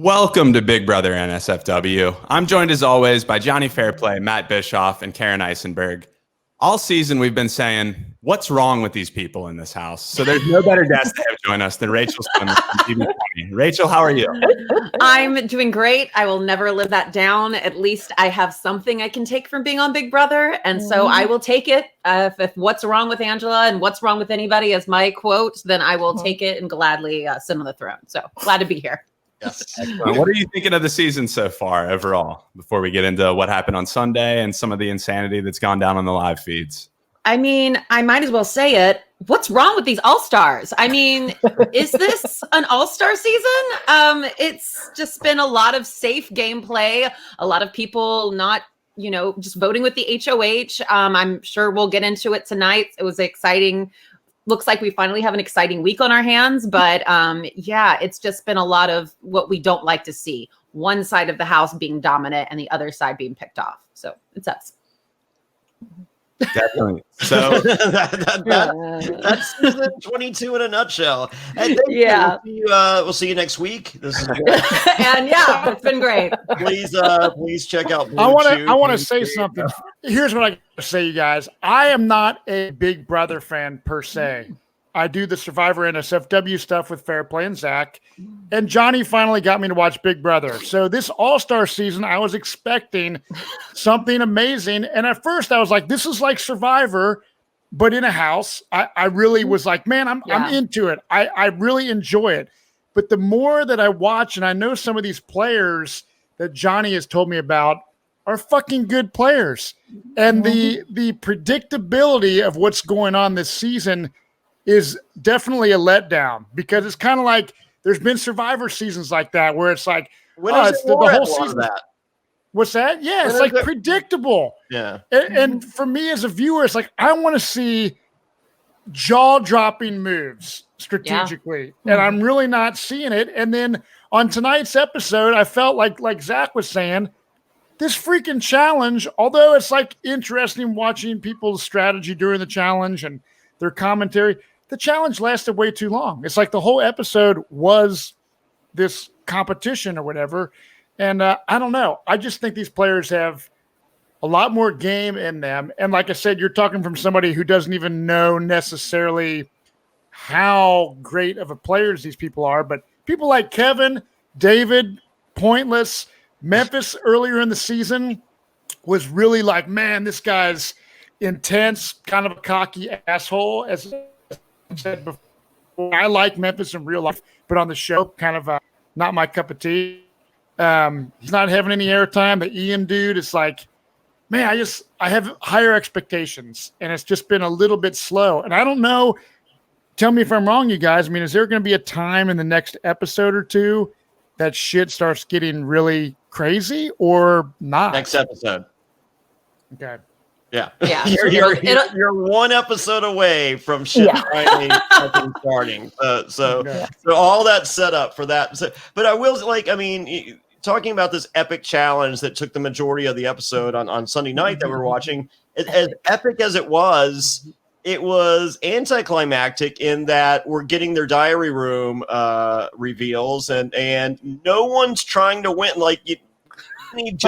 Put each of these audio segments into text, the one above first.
Welcome to Big Brother NSFW. I'm joined as always by Johnny Fairplay, Matt Bischoff, and Karen Eisenberg. All season we've been saying, what's wrong with these people in this house? So there's no better guest to have join us than Rachel Swindler of BB20. Rachel, how are you? I'm doing great. I will never live that down. At least I have something I can take from being on Big Brother. And so I will take it. If what's wrong with Angela and what's wrong with anybody is my quote, then I will take it and gladly sit on the throne. So glad to be here. Yes. What are you thinking of the season so far overall, before we get into what happened on Sunday and some of the insanity that's gone down on the live feeds? I mean, I might as well say it. What's wrong with these all-stars? I mean, is this an all-star season? It's just been a lot of safe gameplay, a lot of people not, just voting with the HOH. I'm sure we'll get into it tonight. It was exciting. Looks like we finally have an exciting week on our hands, but yeah, it's just been a lot of what we don't like to see. One side of the house being dominant and the other side being picked off. So it's us. Definitely. So that's season 22 in a nutshell. And yeah, we'll see you next week. This is great. And yeah, it's been great. Please check out. I want to say something. Here's what I got to say, you guys. I am not a Big Brother fan per se. I do the Survivor NSFW stuff with Fairplay and Zach, and Johnny finally got me to watch Big Brother. So this All-Star season, I was expecting something amazing. And at first I was like, this is like Survivor, but in a house. I really was like, man, I'm into it. I really enjoy it. But the more that I watch, and I know some of these players that Johnny has told me about are fucking good players. And the predictability of what's going on this season is definitely a letdown, because it's kind of like there's been Survivor seasons like that where it's like, it's the whole season. What's that? Yeah, it's like predictable. Yeah. And for me as a viewer, it's like, I want to see jaw-dropping moves strategically. Yeah. And I'm really not seeing it. And then on tonight's episode, I felt like Zach was saying, this freaking challenge, although it's like interesting watching people's strategy during the challenge and their commentary, the challenge lasted way too long. It's like the whole episode was this competition or whatever. And I don't know. I just think these players have a lot more game in them. And like I said, you're talking from somebody who doesn't even know necessarily how great of a players these people are. But people like Kevin, David, Pointless, Memphis earlier in the season was really like, man, this guy's intense, kind of a cocky asshole. As I said before, I like Memphis in real life, but on the show, kind of not my cup of tea. He's not having any airtime. The Ian dude is like, man, I have higher expectations, and it's just been a little bit slow. And I don't know. Tell me if I'm wrong, you guys. I mean, is there going to be a time in the next episode or two that shit starts getting really crazy or not? Next episode. Okay. Yeah. You're one episode away from shit finally starting. So all that set up for that. So, but I will talking about this epic challenge that took the majority of the episode on Sunday night that we're watching, as epic as it was anticlimactic in that we're getting their diary room reveals and no one's trying to win. We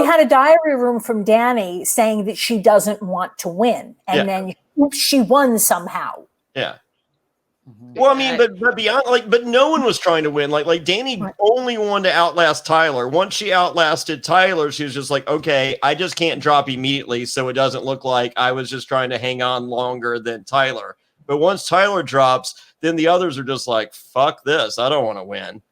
had a diary room from Dani saying that she doesn't want to win, and then she won somehow. Yeah. Well, I mean, but beyond, but no one was trying to win. Like Dani only wanted to outlast Tyler. Once she outlasted Tyler, she was just like, okay, I just can't drop immediately, so it doesn't look like I was just trying to hang on longer than Tyler. But once Tyler drops, then the others are just like, fuck this, I don't want to win.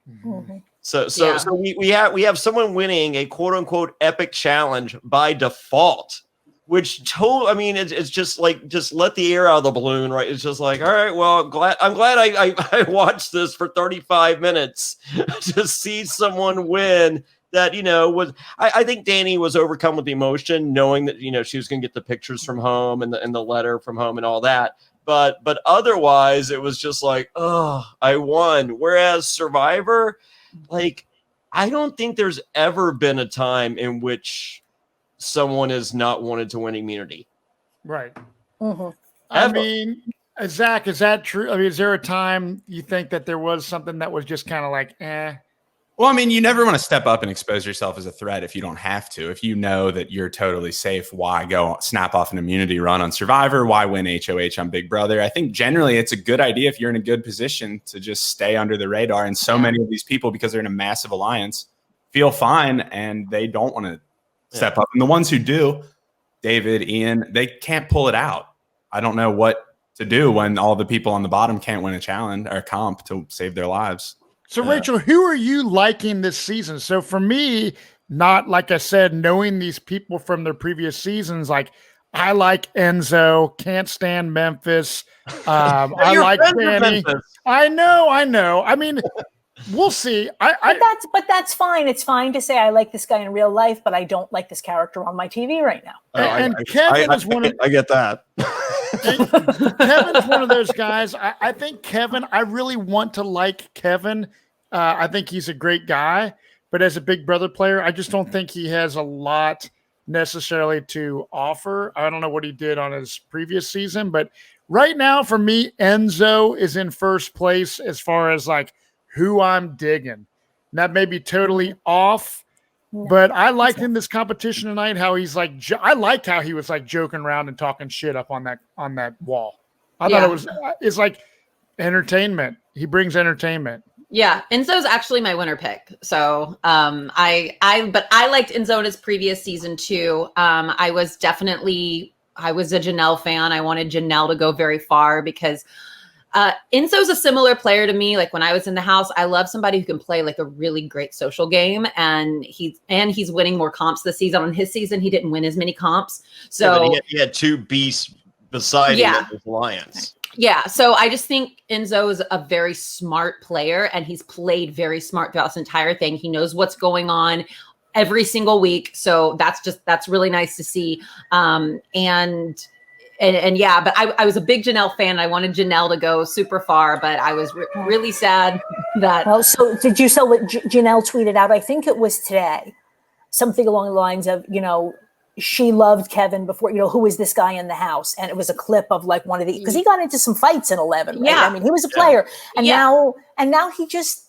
Mm-hmm. So we have someone winning a quote unquote epic challenge by default, which it's just like, just let the air out of the balloon, right? It's just like, all right, well, I'm glad I watched this for 35 minutes to see someone win that, I think Dani was overcome with emotion, knowing that, she was going to get the pictures from home and the letter from home and all that. But otherwise it was just like, oh, I won. Whereas Survivor, I don't think there's ever been a time in which someone has not wanted to win immunity. Right. Mm-hmm. I mean, Zach, is that true? I mean, is there a time you think that there was something that was just kind of like, eh? Well, I mean, you never want to step up and expose yourself as a threat if you don't have to. If you know that you're totally safe, why go snap off an immunity run on Survivor? Why win HOH on Big Brother? I think generally it's a good idea if you're in a good position to just stay under the radar. And so many of these people, because they're in a massive alliance, feel fine and they don't want to step up. And the ones who do, David, Ian, they can't pull it out. I don't know what to do when all the people on the bottom can't win a challenge or a comp to save their lives. So, Rachel, who are you liking this season? So, for me, not like I said, knowing these people from their previous seasons, like I like Enzo, can't stand Memphis. I like Dani. I know. I mean, we'll see. But that's fine. It's fine to say I like this guy in real life, but I don't like this character on my TV right now. Kevin is one of. I get that. Kevin's one of those guys. I think Kevin. I really want to like Kevin. I think he's a great guy, but as a Big Brother player, I just don't think he has a lot necessarily to offer. I don't know what he did on his previous season, but right now for me, Enzo is in first place as far as like who I'm digging. And that may be totally off, but I liked in this competition tonight how he's like, I liked how he was like joking around and talking shit up on that wall. I thought it's like entertainment. He brings entertainment. Yeah, Enzo's actually my winner pick. So but I liked Enzo in his previous season too. I was a Janelle fan. I wanted Janelle to go very far because Enzo's a similar player to me. Like when I was in the house, I love somebody who can play like a really great social game, and he's winning more comps this season. On his season, he didn't win as many comps. So he had two beasts beside him in his alliance. Yeah, so I just think Enzo is a very smart player, and he's played very smart throughout this entire thing. He knows what's going on every single week, so that's really nice to see. But I was a big Janelle fan. I wanted Janelle to go super far, but I was really sad that. Well, so did you saw what Janelle tweeted out? I think it was today, something along the lines of, she loved Kevin before, who is this guy in the house? And it was a clip of like one of the, because he got into some fights in 11, right? Yeah. I mean, he was a player. And now he's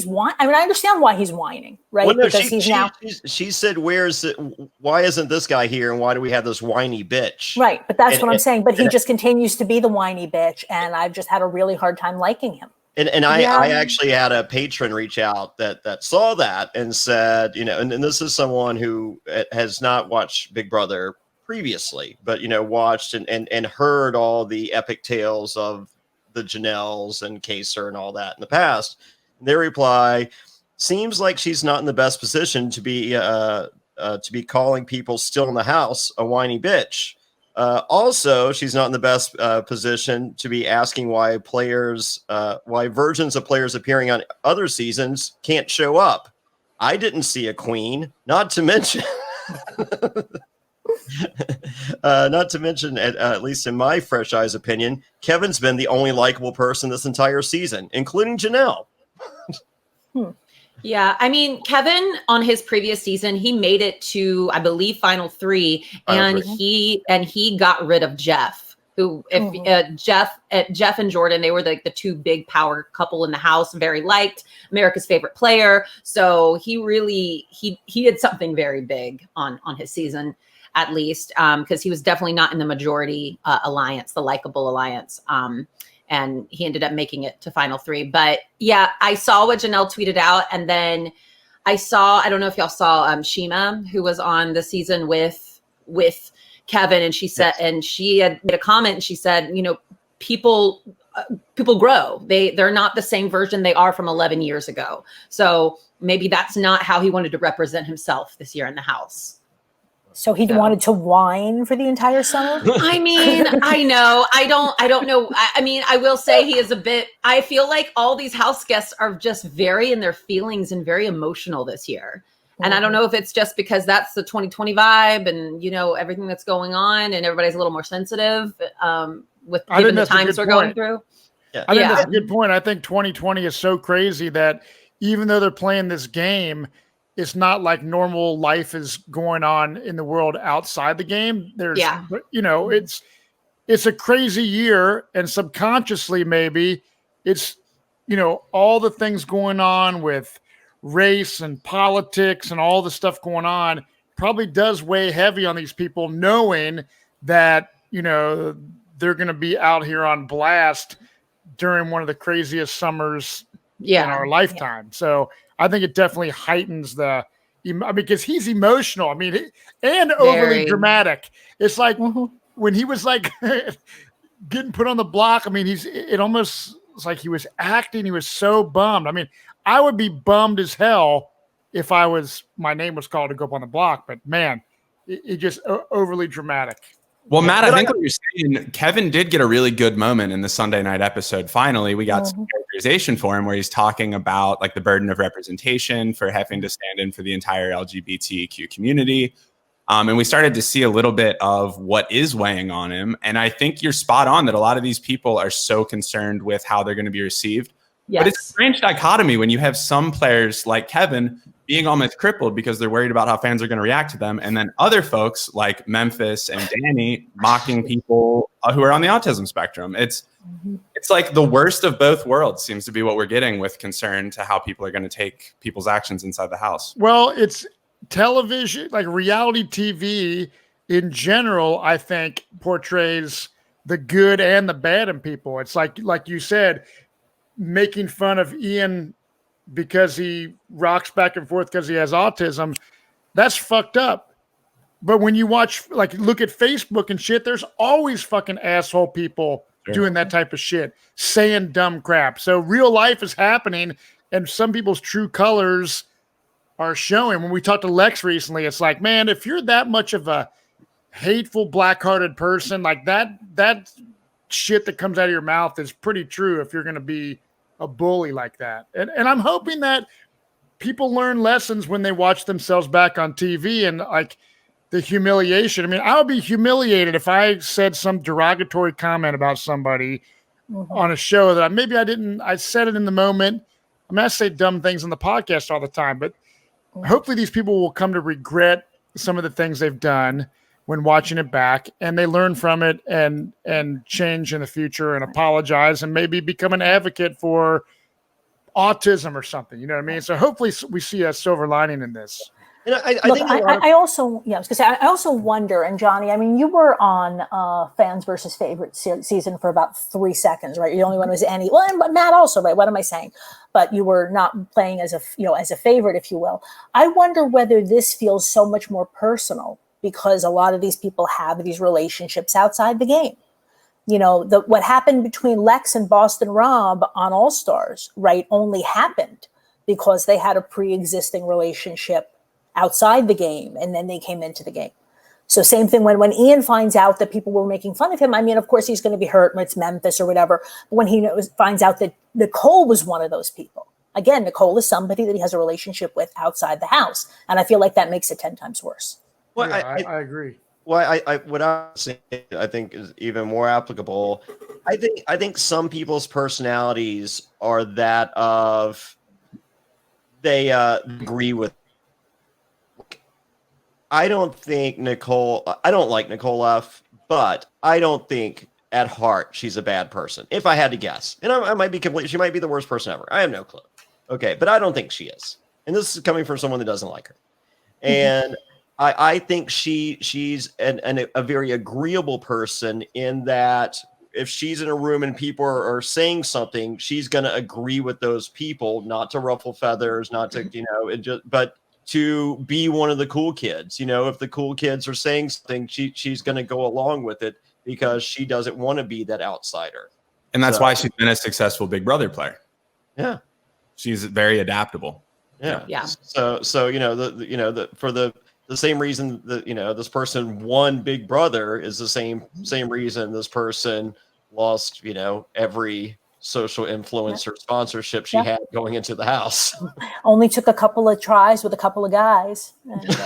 whining. I mean, I understand why he's whining, right? Well, no, because she said, why isn't this guy here? And why do we have this whiny bitch? Right. But that's what I'm saying. But he just continues to be the whiny bitch. And I've just had a really hard time liking him. And I actually had a patron reach out that saw that and said, and this is someone who has not watched Big Brother previously, but, watched and heard all the epic tales of the Janelles and Kaser and all that in the past. And their reply seems like she's not in the best position to be calling people still in the house a whiny bitch. Also, she's not in the best position to be asking why versions of players appearing on other seasons can't show up. I didn't see a queen, not to mention, at least in my fresh eyes opinion, Kevin's been the only likable person this entire season, including Janelle. Yeah, I mean, Kevin on his previous season, he made it to, I believe, Final 3, and he got rid of Jeff, who Jeff and Jordan, they were like the two big power couple in the house, very liked, America's favorite player. So he really he did something very big on his season, at least, because he was definitely not in the majority alliance, the likable alliance. And he ended up making it to Final 3. But yeah, I saw what Janelle tweeted out. And then I don't know if y'all saw Shima, who was on the season with Kevin. And she said, and she had made a comment and she said, people grow. They're not the same version they are from 11 years ago. So maybe that's not how he wanted to represent himself this year in the house. So he wanted to whine for the entire summer? I mean, I know. I don't know. I mean, I will say he is I feel like all these house guests are just very in their feelings and very emotional this year. And I don't know if it's just because that's the 2020 vibe and, everything that's going on and everybody's a little more sensitive given the times we're going through. Yeah. I think that's a good point. I think 2020 is so crazy that even though they're playing this game, it's not like normal life is going on in the world outside the game. There's, it's a crazy year, and subconsciously maybe it's, all the things going on with race and politics and all the stuff going on probably does weigh heavy on these people, knowing that, they're going to be out here on blast during one of the craziest summers in our lifetime. So I think it definitely heightens because he's emotional. I mean, and overly dramatic. It's like when he was like getting put on the block. I mean, it almost was like he was acting. He was so bummed. I mean, I would be bummed as hell if my name was called to go up on the block. But man, it just overly dramatic. Well, Matt, I think what you're saying, Kevin did get a really good moment in the Sunday night episode. Finally, we got some characterization for him where he's talking about like the burden of representation for having to stand in for the entire LGBTQ community. And we started to see a little bit of what is weighing on him. And I think you're spot on that a lot of these people are so concerned with how they're going to be received. Yes. But it's a strange dichotomy when you have some players like Kevin being almost crippled because they're worried about how fans are going to react to them. And then other folks like Memphis and Dani mocking people who are on the autism spectrum. It's like the worst of both worlds seems to be what we're getting with concern to how people are going to take people's actions inside the house. Well, it's television, like reality TV in general, I think portrays the good and the bad in people. It's like you said, making fun of Ian because he rocks back and forth because he has autism, that's fucked up. But when you look at Facebook and shit, there's always fucking asshole people doing that type of shit, saying dumb crap. So real life is happening, and some people's true colors are showing. When we talked to Lex recently, it's like, man, if you're that much of a hateful, black-hearted person, like that shit that comes out of your mouth is pretty true if you're going to be a bully like that. And I'm hoping that people learn lessons when they watch themselves back on TV and like the humiliation. I mean, I would be humiliated if I said some derogatory comment about somebody on a show that I said it in the moment. I mean, I say dumb things on the podcast all the time, but hopefully these people will come to regret some of the things they've done when watching it back, and they learn from it and change in the future and apologize and maybe become an advocate for autism or something. You know what I mean? So hopefully we see a silver lining in this. I also wonder, and Johnny, I mean, you were on Fans versus Favorite season for about 3 seconds, right? You're the only one who was any. Well, but Matt also, right? What am I saying? But you were not playing as a favorite, if you will. I wonder whether this feels so much more personal because a lot of these people have these relationships outside the game. What happened between Lex and Boston Rob on All Stars, right, only happened because they had a pre-existing relationship outside the game, and then they came into the game. So same thing when Ian finds out that people were making fun of him. I mean, of course, he's going to be hurt when it's Memphis or whatever. But when he finds out that Nicole was one of those people, again, Nicole is somebody that he has a relationship with outside the house. And I feel like that makes it 10 times worse. Well, yeah, I agree. Well, what I'm saying, I think is even more applicable. I think some people's personalities are that of they agree with. I don't like Nicole F, but I don't think at heart she's a bad person. If I had to guess, and I might be she might be the worst person ever. I have no clue. Okay, but I don't think she is. And this is coming from someone that doesn't like her. And I think she's a very agreeable person in that if she's in a room and people are saying something, she's going to agree with those people, not to ruffle feathers, not to, but to be one of the cool kids. If the cool kids are saying something, she's going to go along with it because she doesn't want to be that outsider. And that's why she's been a successful Big Brother player. Yeah. She's very adaptable. Yeah. So for the same reason that this person won Big Brother is the same reason this person lost every social influencer sponsorship she had going into the house. Only took a couple of tries with a couple of guys. That's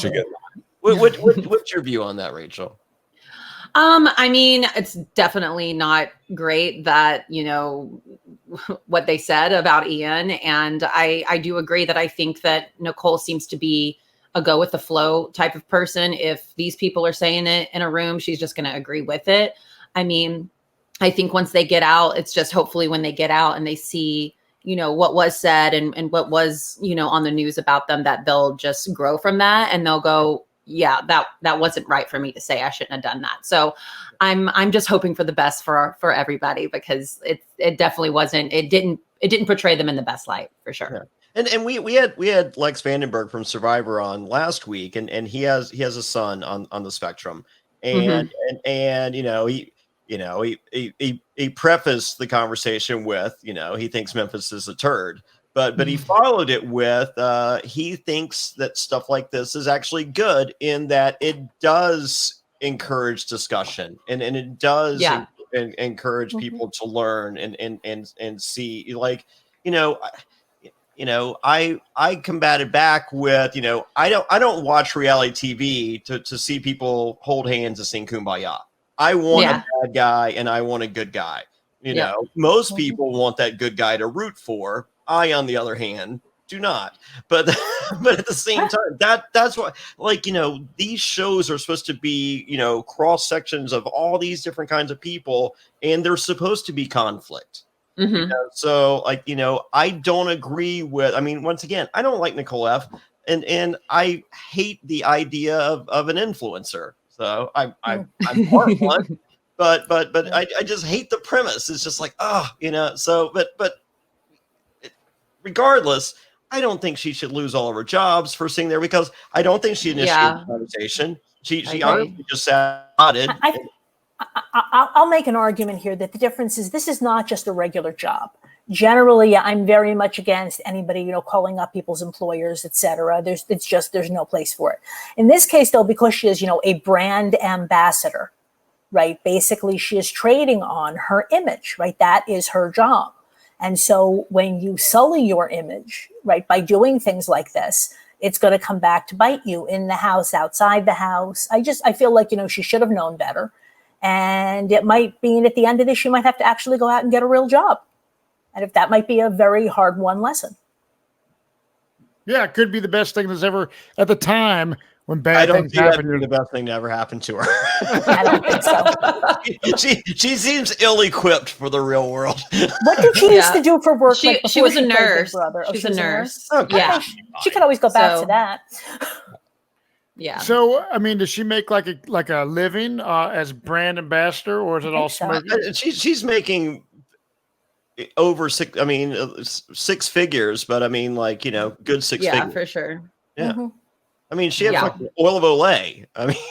a good one. What's your view on that, Rachel? I mean, it's definitely not great that, what they said about Ian. And I do agree that I think that Nicole seems to be a go with the flow type of person. If these people are saying it in a room, she's just going to agree with it. I mean, I think once they get out, it's just hopefully when they get out and they see, what was said and what was, on the news about them, that they'll just grow from that and they'll go, yeah, that wasn't right for me to say. I shouldn't have done that. So I'm just hoping for the best for everybody, because it definitely wasn't, it didn't portray them in the best light, for sure. Yeah. And we had Lex Vandenberg from Survivor on last week, and he has a son on the spectrum, and he prefaced the conversation with, he thinks Memphis is a turd. But he followed it with he thinks that stuff like this is actually good, in that it does encourage discussion and it does encourage people to learn and see, like, I combated back with, I don't watch reality TV to see people hold hands and sing Kumbaya. I want a bad guy and I want a good guy. Most people want that good guy to root for. I, on the other hand, do not. But at the same time, that's what, like, these shows are supposed to be, cross sections of all these different kinds of people, and there's supposed to be conflict. So, like, I don't agree with, once again, I don't like Nicole F. And I hate the idea of an influencer. So I'm part one, but I just hate the premise. It's just like, so, but regardless, I don't think she should lose all of her jobs for sitting there, because I don't think she initiated the conversation. She honestly just sat nodded. I'll make an argument here that the difference is this is not just a regular job. Generally, I'm very much against anybody, calling up people's employers, etc. There's no place for it. In this case, though, because she is, a brand ambassador, right? Basically, she is trading on her image, right? That is her job. And so when you sully your image, right, by doing things like this, it's going to come back to bite you in the house, outside the house. I feel like, she should have known better. And it might mean at the end of this, she might have to actually go out and get a real job. And if that might be a very hard won lesson. Yeah, it could be the best thing that's ever, at the time when bad things happen. The best thing to ever happen to her. I don't think so. She seems ill-equipped for the real world. What did she used to do for work? She was a nurse. She's a nurse. Okay. Yeah. She could always go back to that. Yeah. So, does she make like a living as brand ambassador, or is it all smoke? She's making over six figures, but good six figures. Yeah, for sure. Yeah. She had fucking oil of Olay.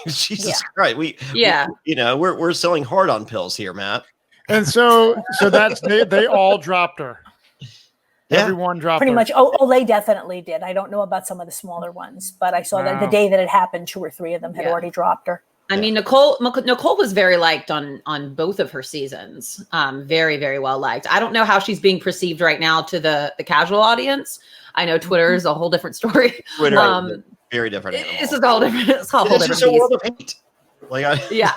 Jesus Christ. We're selling hard-on pills here, Matt. And so that's they all dropped her. Yeah. Everyone dropped pretty her. much. Olay definitely did. I don't know about some of the smaller ones, but I saw that the day that it happened, 2 or 3 of them had already dropped her. Nicole was very liked on both of her seasons. Very, very well liked. I don't know how she's being perceived right now to the casual audience. I know Twitter is a whole different story. Twitter, very different. It's a whole different. It's a whole different. It's just a world of hate. Yeah.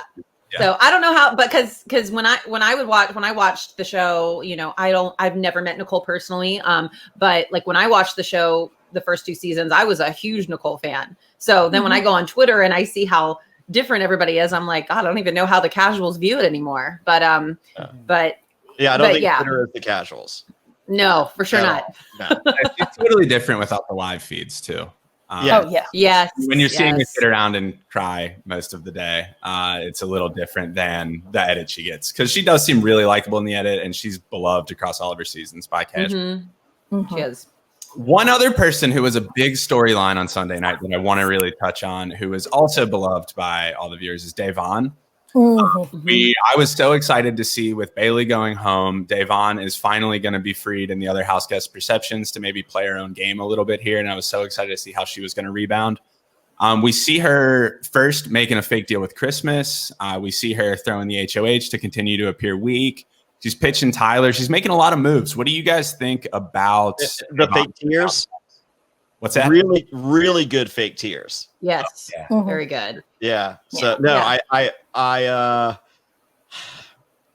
So I don't know how, but because when I watched the show, I've never met Nicole personally. But like when I watched the show, the first 2 seasons, I was a huge Nicole fan. So then when I go on Twitter and I see how different everybody is, I'm like, God, I don't even know how the casuals view it anymore. But I don't think Twitter is the casuals. No, for sure not. No. It's totally different without the live feeds too. Yes. When you're seeing her sit around and cry most of the day, it's a little different than the edit she gets, because she does seem really likable in the edit, and she's beloved across all of her seasons by casual. She is. One other person who was a big storyline on Sunday night that I want to really touch on, who is also beloved by all the viewers, is Davonne. I was so excited to see, with Bailey going home, Davonne is finally going to be freed in the other house guest perceptions to maybe play her own game a little bit here. And I was so excited to see how she was going to rebound. We see her first making a fake deal with Christmas. We see her throwing the HOH to continue to appear weak. She's pitching Tyler. She's making a lot of moves. What do you guys think about the fake tears? What's that? Really, really good fake tears. Yes. Yeah. Very good. Yeah. So no,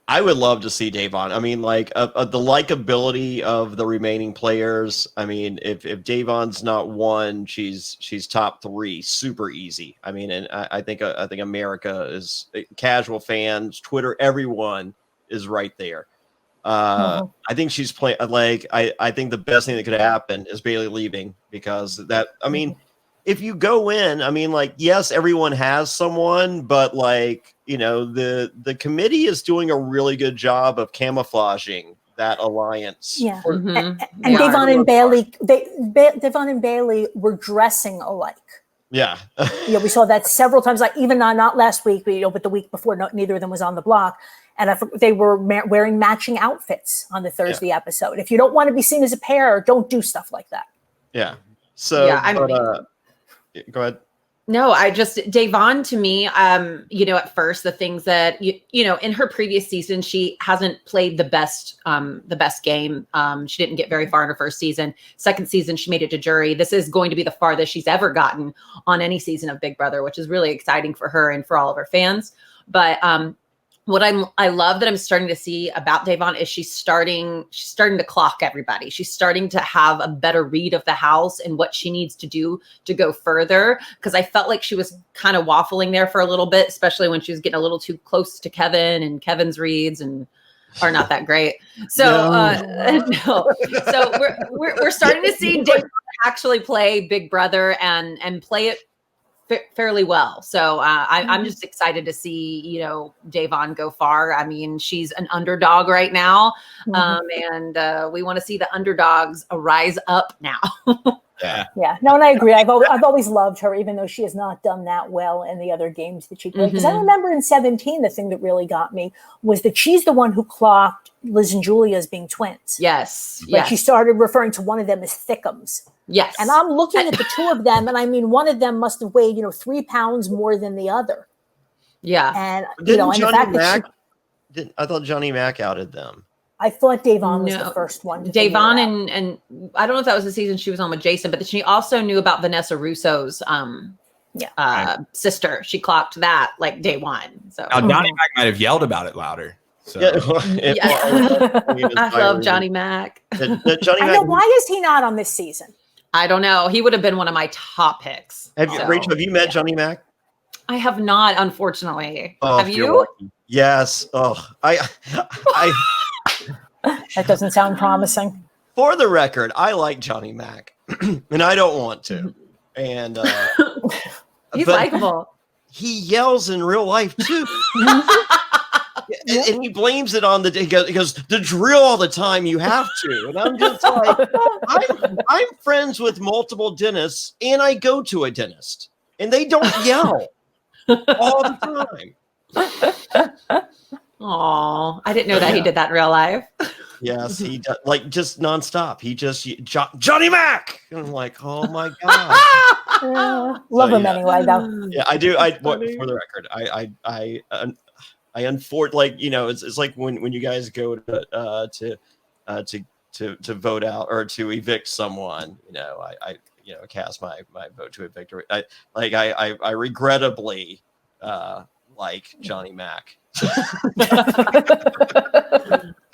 I would love to see Davonne. I mean, like the likability of the remaining players. I mean, if Davonne's not one, she's top 3, super easy. I mean, and I think America is casual fans, Twitter, everyone is right there. I think she's playing like I think the best thing that could happen is Bailey leaving, because that, I mean, if you go in, I mean, like, yes, everyone has someone, but like, you know, the committee is doing a really good job of camouflaging that alliance. Yeah. Mhm. And Yeah. Davonne and Bailey, Davonne and Bailey were dressing alike. Yeah. We saw that several times, like even not last week, but the week before, neither of them was on the block. And they were wearing matching outfits on the Thursday episode. If you don't want to be seen as a pair, don't do stuff like that. Yeah. So, go ahead. No, Davonne, to me, at first, the things that, in her previous season, she hasn't played the best game. She didn't get very far in her first season. Second season, she made it to jury. This is going to be the farthest she's ever gotten on any season of Big Brother, which is really exciting for her and for all of her fans. But what I love that I'm starting to see about Davonne is she's starting to clock everybody. She's starting to have a better read of the house and what she needs to do to go further. Because I felt like she was kind of waffling there for a little bit, especially when she was getting a little too close to Kevin, and Kevin's reads are not that great. So so we're starting to see Davonne actually play Big Brother and play it fairly well. So I'm just excited to see, Davonne go far. I mean, she's an underdog right now. And we want to see the underdogs rise up now. Yeah. No, and I agree. I've always loved her, even though she has not done that well in the other games that she played. Because I remember in 17, the thing that really got me was that she's the one who clocked Liz and Julia as being twins. Yes. Like she started referring to one of them as Thickums. Yes. And I'm looking at the two of them, and I mean, one of them must have weighed, 3 pounds more than the other. Yeah. And, Didn't and the Johnny fact Mac, that I thought Johnny Mac outed them. I thought Davonne was the first one. Davonne and I don't know if that was the season she was on with Jason, but she also knew about Vanessa Russo's sister. She clocked that like day one. So now Johnny Mac might have yelled about it louder. So. I love Johnny Mac. Why is he not on this season? I don't know. He would have been one of my top picks. Rachel, have you met Johnny Mac? I have not, unfortunately. Oh, have you? Yes. Oh, I That doesn't sound promising. For the record, I like Johnny Mac, and I don't want to. And he's likable. He yells in real life too. And he blames it on he goes, the drill all the time, you have to. And I'm just like, I'm friends with multiple dentists, and I go to a dentist, and they don't yell all the time. Oh, I didn't know that he did that in real life. Yes, he does, like just nonstop. He just Johnny Mac, and I'm like, oh my god, love him anyway, though. Yeah, I do. For the record, I unfortunately, like, it's like when you guys go to vote out or to evict someone, I cast my vote to evict. I regrettably like Johnny Mac.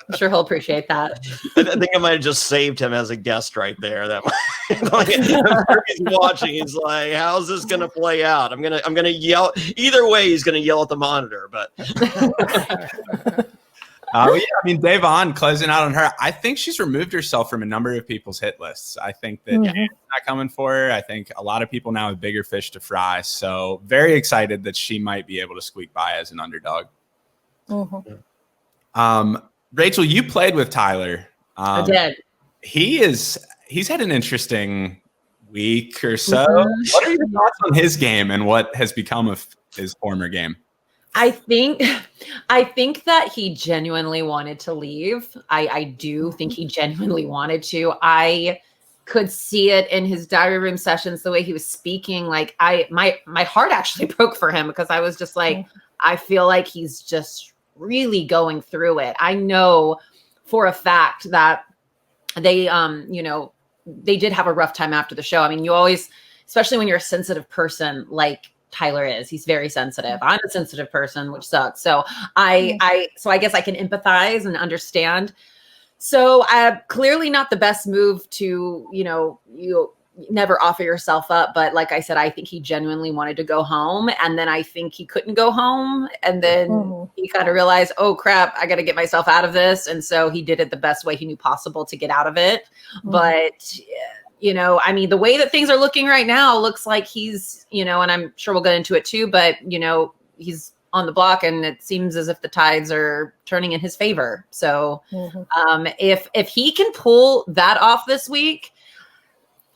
I'm sure he'll appreciate that. I think I might have just saved him as a guest right there. That he's watching. He's like, "How's this going to play out?" I'm gonna yell. Either way, he's gonna yell at the monitor. But I mean, Davonne, closing out on her, I think she's removed herself from a number of people's hit lists. I think that it's not coming for her. I think a lot of people now have bigger fish to fry. So very excited that she might be able to squeak by as an underdog. Rachel, you played with Tyler. I did. He's had an interesting week or so. What are your thoughts on his game and what has become of his former game? I think that he genuinely wanted to leave. I do think he genuinely wanted to. I could see it in his diary room sessions, the way he was speaking. Like my heart actually broke for him, because I was just like, I feel like he's just really going through it. I know for a fact that they did have a rough time after the show. I mean, you always, especially when you're a sensitive person like Tyler is. He's very sensitive. I'm a sensitive person, which sucks. So I guess I can empathize and understand. So clearly not the best move to, you never offer yourself up. But like I said, I think he genuinely wanted to go home. And then I think he couldn't go home. And then he kind of realized, oh crap, I got to get myself out of this. And so he did it the best way he knew possible to get out of it. But, I mean, the way that things are looking right now looks like he's, and I'm sure we'll get into it too, but, he's on the block and it seems as if the tides are turning in his favor. So if he can pull that off this week,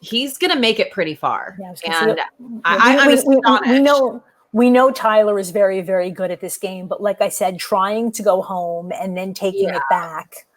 he's going to make it pretty far. Yeah, and I'm astonished. We know Tyler is very, very good at this game, but like I said, trying to go home and then taking it back.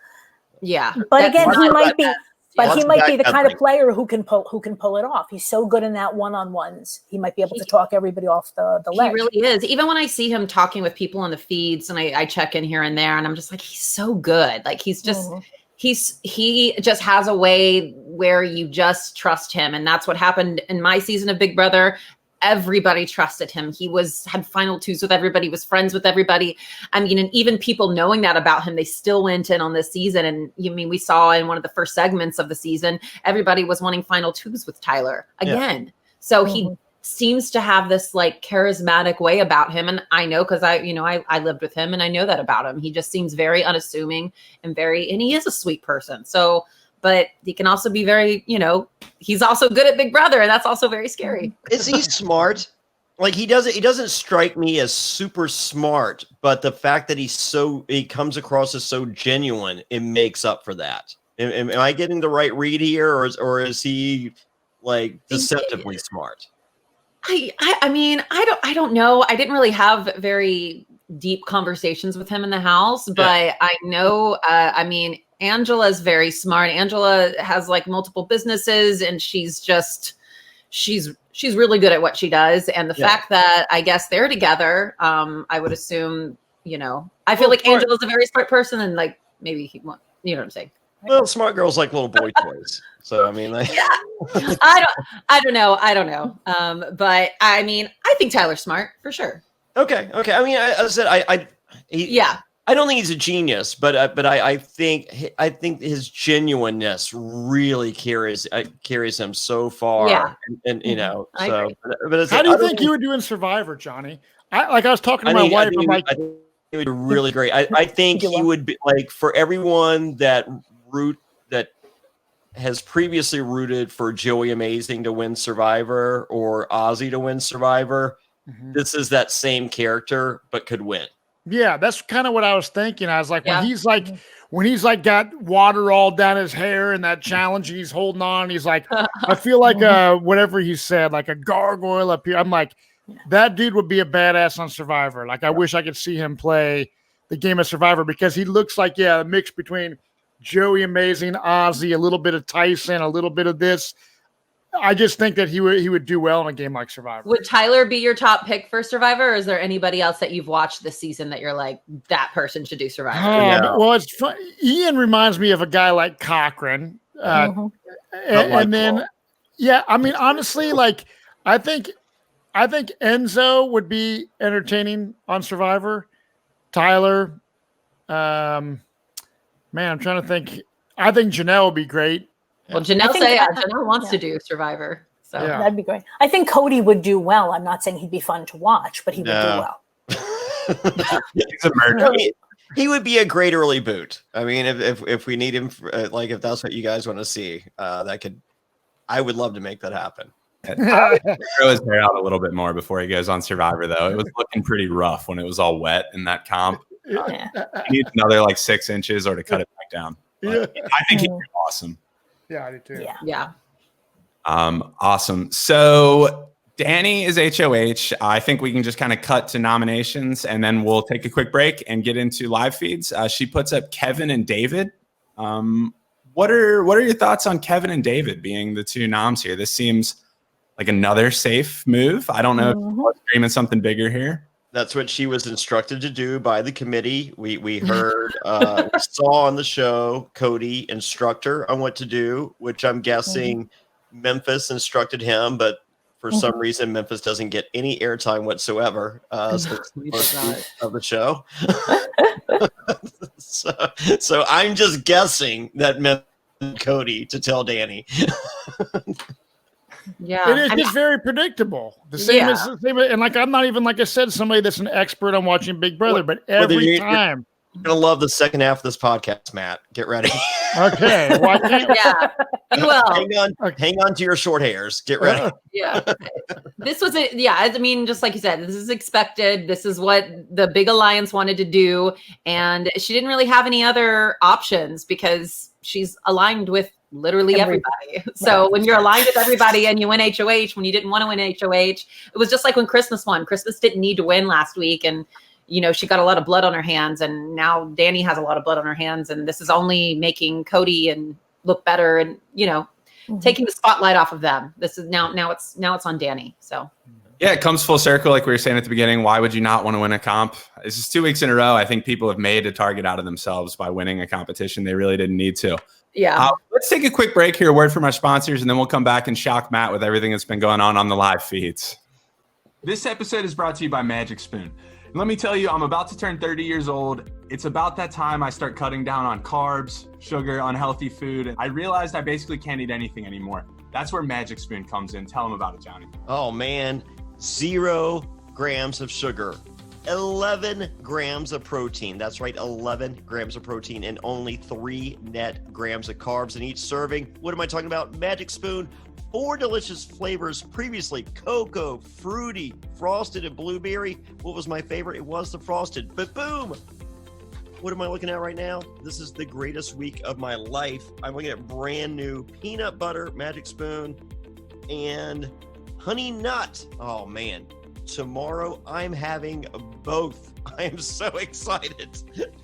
Yeah. But again, he might be the kind of player who can pull it off. He's so good in that one-on-ones. He might be able to talk everybody off the ledge. He really is. Even when I see him talking with people on the feeds and I check in here and there and I'm just like, he's so good. Like he's just he just has a way where you just trust him. And that's what happened in my season of Big Brother. Everybody trusted him. He had final twos with everybody, was friends with everybody. I mean, and even people knowing that about him, they still went in on this season. And we saw in one of the first segments of the season, everybody was wanting final twos with Tyler again. Yeah. So he seems to have this like charismatic way about him. And I know, cause I lived with him and I know that about him. He just seems very unassuming and he is a sweet person. So, but he can also be very, he's also good at Big Brother, and that's also very scary. Is he smart? Like he doesn't strike me as super smart, but the fact that he comes across as so genuine, it makes up for that. Am I getting the right read here, or is he like deceptively smart? I mean, I don't know. I didn't really have very deep conversations with him in the house, but I know, Angela's very smart. Angela has like multiple businesses and she's really good at what she does. And the fact that I guess they're together, I would assume, I feel like Angela's a very smart person and like maybe he won't, you know what I'm saying? Well, smart girls like little boy toys. So, I mean, like, I don't know. But I mean, I think Tyler's smart for sure. Okay. I mean, as I said, I don't think he's a genius, but I think his genuineness really carries him so far. Yeah. And so. But how do you think he would do in Survivor, Johnny? I was talking to my wife. I'm like, I think he would be really great. I think he would be like for everyone that has previously rooted for Joey Amazing to win Survivor or Ozzy to win Survivor. This is that same character, but could win. Yeah, that's kind of what I was thinking. I was like, when he's like got water all down his hair and that challenge, and he's holding on. He's like, I feel like whatever he said, like a gargoyle up here. I'm like, that dude would be a badass on Survivor. Like, I wish I could see him play the game of Survivor because he looks like a mix between Joey Amazing, Ozzy, a little bit of Tyson, a little bit of this. I just think that he would do well in a game like Survivor. Would Tyler be your top pick for Survivor, or is there anybody else that you've watched this season that you're like, that person should do Survivor? Well, it's fun. Ian reminds me of a guy like Cochran. And then, I mean, honestly, like, I think Enzo would be entertaining on Survivor. Tyler, man, I'm trying to think. I think Janelle would be great. Well, Janelle wants to do Survivor. So that'd be great. I think Cody would do well. I'm not saying he'd be fun to watch, but he would do well. He's a murderer. He would be a great early boot. I mean, if we need him, like if that's what you guys want to see, I would love to make that happen. Throw his hair out a little bit more before he goes on Survivor, though. It was looking pretty rough when it was all wet in that comp. He needs another like 6 inches or to cut it back down. But I think he'd be awesome. Yeah, I do too. Yeah. Awesome. So Dani is HOH. I think we can just kind of cut to nominations and then we'll take a quick break and get into live feeds. She puts up Kevin and David. What are your thoughts on Kevin and David being the two noms here? This seems like another safe move. I don't know if you're dreaming something bigger here. That's what she was instructed to do by the committee. We heard, we saw on the show Cody instruct her on what to do, which I'm guessing Memphis instructed him, but For some reason, Memphis doesn't get any airtime whatsoever since the first week of the show. so I'm just guessing that Memphis told Cody to tell Dani. Yeah, It is just very predictable. The same as and like I'm not even, like I said, somebody that's an expert on watching Big Brother, but every time. You're gonna love the second half of this podcast, Matt. Get ready. Okay. Well, I can't. Yeah, you will. Hang on to your short hairs. Get ready. Yeah. This was it. Yeah. I mean, just like you said, this is expected. This is what the big alliance wanted to do. And she didn't really have any other options because she's aligned with literally everybody. So when you're aligned with everybody and you win HOH when you didn't want to win HOH, it was just like when Christmas won. Christmas didn't need to win last week. And she got a lot of blood on her hands, and now Dani has a lot of blood on her hands, and this is only making Cody and look better, and taking the spotlight off of them. This is now it's on Dani. So yeah, it comes full circle, like we were saying at the beginning. Why would you not want to win a comp? This is 2 weeks in a row. I think people have made a target out of themselves by winning a competition they really didn't need to. Yeah. Let's take a quick break here. A word from our sponsors, and then we'll come back and shock Matt with everything that's been going on the live feeds. This episode is brought to you by Magic Spoon. And let me tell you, I'm about to turn 30 years old. It's about that time I start cutting down on carbs, sugar, unhealthy food. And I realized I basically can't eat anything anymore. That's where Magic Spoon comes in. Tell them about it, Johnny. Oh, man. 0 grams of sugar, 11 grams of protein. That's right, 11 grams of protein and only 3 net grams of carbs in each serving. What am I talking about? Magic Spoon. 4 delicious flavors previously: cocoa, fruity, frosted, and blueberry. What was my favorite? It was the frosted. But boom! What am I looking at right now? This is the greatest week of my life. I'm looking at brand new peanut butter Magic Spoon and honey nut. Oh man. Tomorrow I'm having both. I am so excited.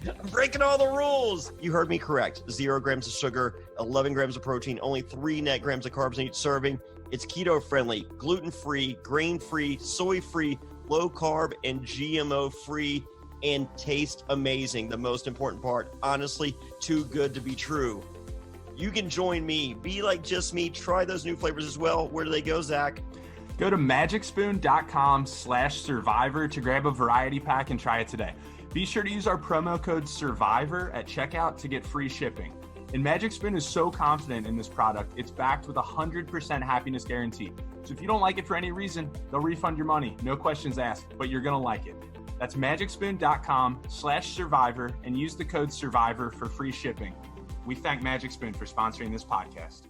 I'm breaking all the rules. You heard me correct. 0 grams of sugar, 11 grams of protein, only 3 net grams of carbs in each serving. It's keto friendly, gluten-free, grain-free, soy-free, low carb, and GMO free, and taste amazing. The most important part, honestly, too good to be true. You can join me, be like just me, try those new flavors as well. Where do they go, Zach? Go to magicspoon.com/survivor to grab a variety pack and try it today. Be sure to use our promo code SURVIVOR at checkout to get free shipping. And Magic Spoon is so confident in this product, it's backed with a 100% happiness guarantee. So if you don't like it for any reason, they'll refund your money. No questions asked, but you're going to like it. That's magicspoon.com/survivor and use the code SURVIVOR for free shipping. We thank Magic Spoon for sponsoring this podcast.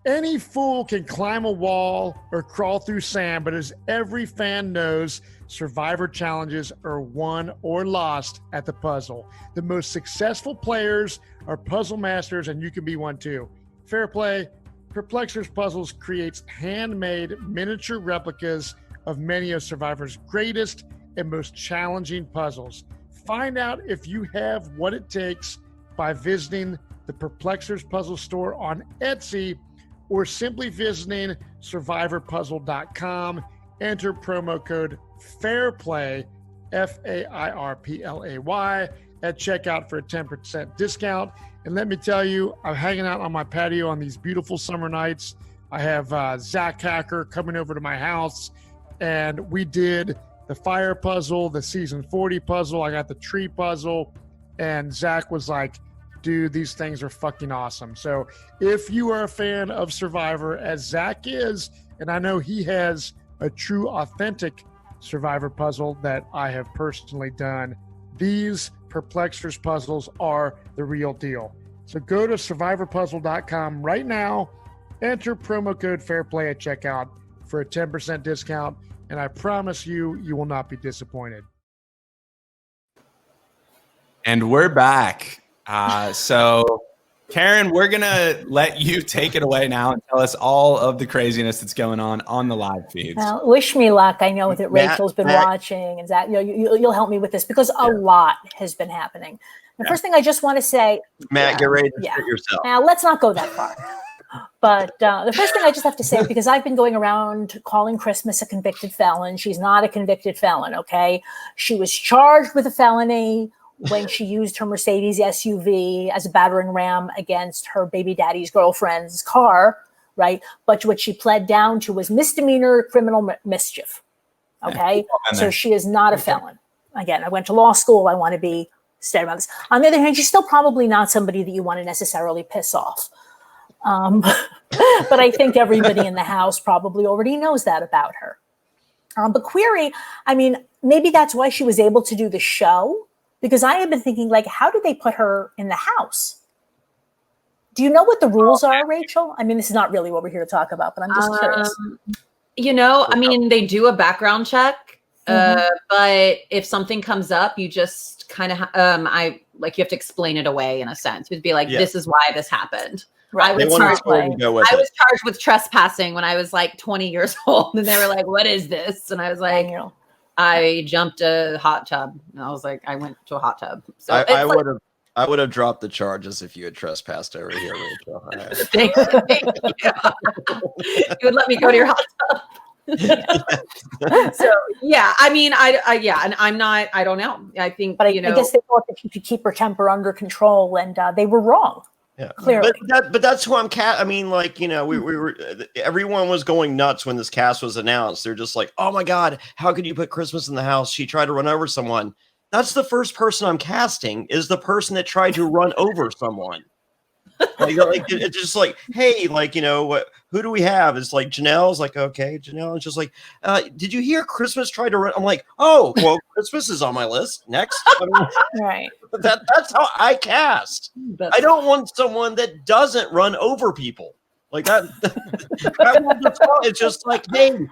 Any fool can climb a wall or crawl through sand, but as every fan knows, Survivor challenges are won or lost at the puzzle. The most successful players are puzzle masters, and you can be one too. Fair play. Perplexers Puzzles creates handmade miniature replicas of many of Survivor's greatest and most challenging puzzles. Find out if you have what it takes by visiting the Perplexers Puzzle store on Etsy, or simply visiting survivorpuzzle.com. Enter promo code FAIRPLAY, FAIRPLAY, at checkout for a 10% discount. And let me tell you, I'm hanging out on my patio on these beautiful summer nights. I have Zach Hacker coming over to my house, and we did the fire puzzle, the season 40 puzzle. I got the tree puzzle, and Zach was like, dude, these things are fucking awesome. So if you are a fan of Survivor, as Zach is, and I know he has a true, authentic Survivor puzzle that I have personally done, these Perplexers puzzles are the real deal. So go to survivorpuzzle.com right now, enter promo code FAIRPLAY at checkout for a 10% discount, and I promise you, you will not be disappointed. And we're back. So, Karen, we're going to let you take it away now and tell us all of the craziness that's going on the live feeds. Well, wish me luck. I know that Rachel's been watching, and Zach, you'll help me with this because a lot has been happening. The first thing I just want to say, Matt, get ready to shit yourself. Now, let's not go that far. But the first thing I just have to say, because I've been going around calling Christmas a convicted felon. She's not a convicted felon, okay? She was charged with a felony when she used her Mercedes SUV as a battering ram against her baby daddy's girlfriend's car right? But what she pled down to was misdemeanor criminal mischief. Okay, so she is not a felon. Again, I went to law school. I want to be steady about this. On the other hand, she's still probably not somebody that you want to necessarily piss off. But I think everybody in the house probably already knows that about her. But Query, I mean, maybe that's why she was able to do the show, because I have been thinking, like, how did they put her in the house? Do you know what the rules are, Rachel? I mean, this is not really what we're here to talk about, but I'm just curious. You know, I mean, they do a background check, but if something comes up, you just kind of, you have to explain it away in a sense. You'd be like, this is why this happened. Right. I was charged with trespassing when I was like 20 years old, and they were like, "What is this?" And I was like, "I jumped a hot tub." And I was like, "I went to a hot tub." So I would have dropped the charges if you had trespassed over here, Rachel. Thank you. You would let me go to your hot tub. So yeah, I mean, and I'm not. I don't know. I think, but I guess they thought that she could keep her temper under control, and they were wrong. Yeah, clearly. But that's who I'm I mean, like, you know, we were everyone was going nuts when this cast was announced. They're just like, oh my God, how could you put Christmas in the house? She tried to run over someone. That's the first person I'm casting, is the person that tried to run over someone. Like it's just like, hey, like, you know, who do we have? It's like Janelle's like, okay, Janelle. It's just like, did you hear Christmas tried to run? I'm like, oh, well, Christmas is on my list next. I mean, right. That's how I cast. I don't want someone that doesn't run over people like that. It's just like, hey,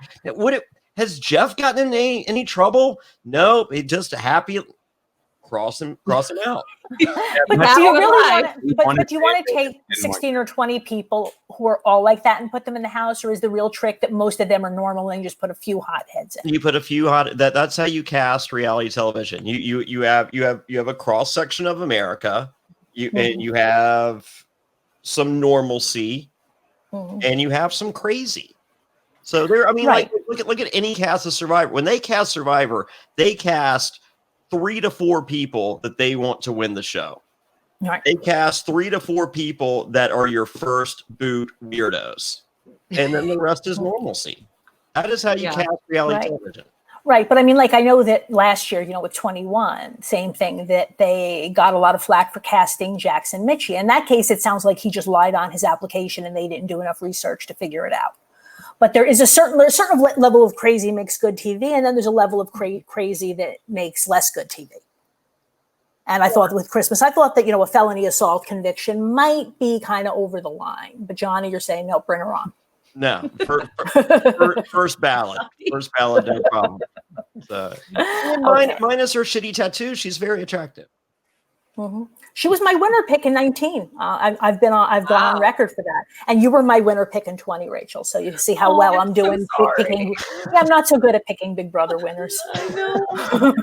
has Jeff gotten in any trouble? No, he just happy. Cross him out. But do you really want to take 16 or 20 people who are all like that and put them in the house, or is the real trick that most of them are normal and you just put a few hotheads in? You put a few that's how you cast reality television. You have a cross section of America, and you have some normalcy, and you have some crazy. So there, I mean, like look at any cast of Survivor. When they cast Survivor, they cast 3 to 4 people that they want to win the show. Right. They cast 3 to 4 people that are your first boot weirdos, and then the rest is normalcy. That is how you cast reality television. Right. But I mean, like, I know that last year, you know, with 21, same thing, that they got a lot of flack for casting Jackson Mitchie. In that case, it sounds like he just lied on his application and they didn't do enough research to figure it out. But there's a certain level of crazy makes good TV, and then there's a level of crazy that makes less good TV. And I thought with Christmas, I thought that, you know, a felony assault conviction might be kind of over the line. But Johnny, you're saying, no, bring her on. No, first ballot, no problem. So, minus her shitty tattoo, she's very attractive. She was my winner pick in 19. I've gone on record for that. And you were my winner pick in 20, Rachel. So you see how well I'm doing. I'm not so good at picking Big Brother winners. I know.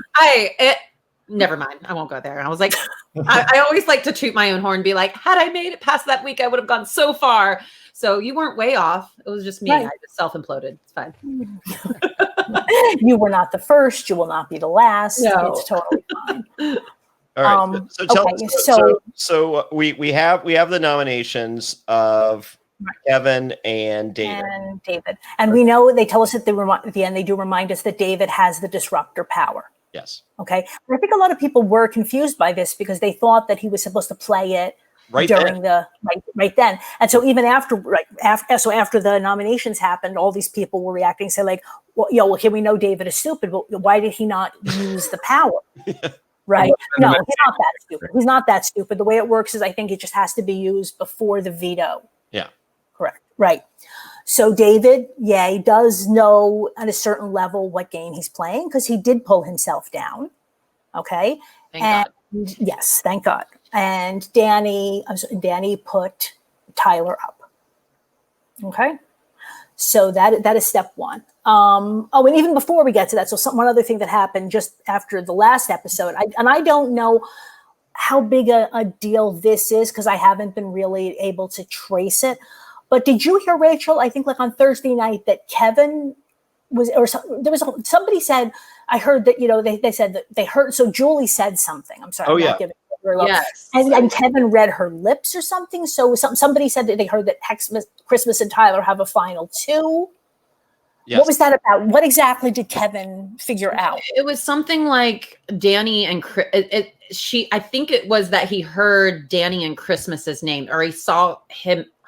Never mind. I won't go there. I was like, I always like to toot my own horn and be like, had I made it past that week, I would have gone so far. So you weren't way off. It was just me. Right. I just self-imploded. It's fine. You were not the first. You will not be the last. No. It's totally fine. All right. So we have the nominations of Kevin and David. And we know they tell us at the end, they do remind us that David has the disruptor power. Yes. Okay. And I think a lot of people were confused by this because they thought that he was supposed to play it right then. And so even after the nominations happened, all these people were reacting, say like, well, here we know David is stupid, but why did he not use the power? Right. No, he's not that stupid. He's not that stupid. The way it works is I think it just has to be used before the veto. Yeah. Correct. Right. So David, does know at a certain level what game he's playing because he did pull himself down. Okay. Thank God. Yes, thank God. And Dani put Tyler up. Okay. So that is step one. And even before we get to that, one other thing that happened just after the last episode, I don't know how big a deal this is because I haven't been really able to trace it. But did you hear, Rachel, I think like on Thursday night that Kevin somebody said, I heard that, you know, they said that they heard, so Julie said something. I'm sorry. Oh, yeah. very well. Yes. And Kevin read her lips or something. So somebody said that they heard that Christmas and Tyler have a final 2. Yes. What was that about? What exactly did Kevin figure out? It was something like Dani and I think it was that he heard Dani and Christmas's name, or he saw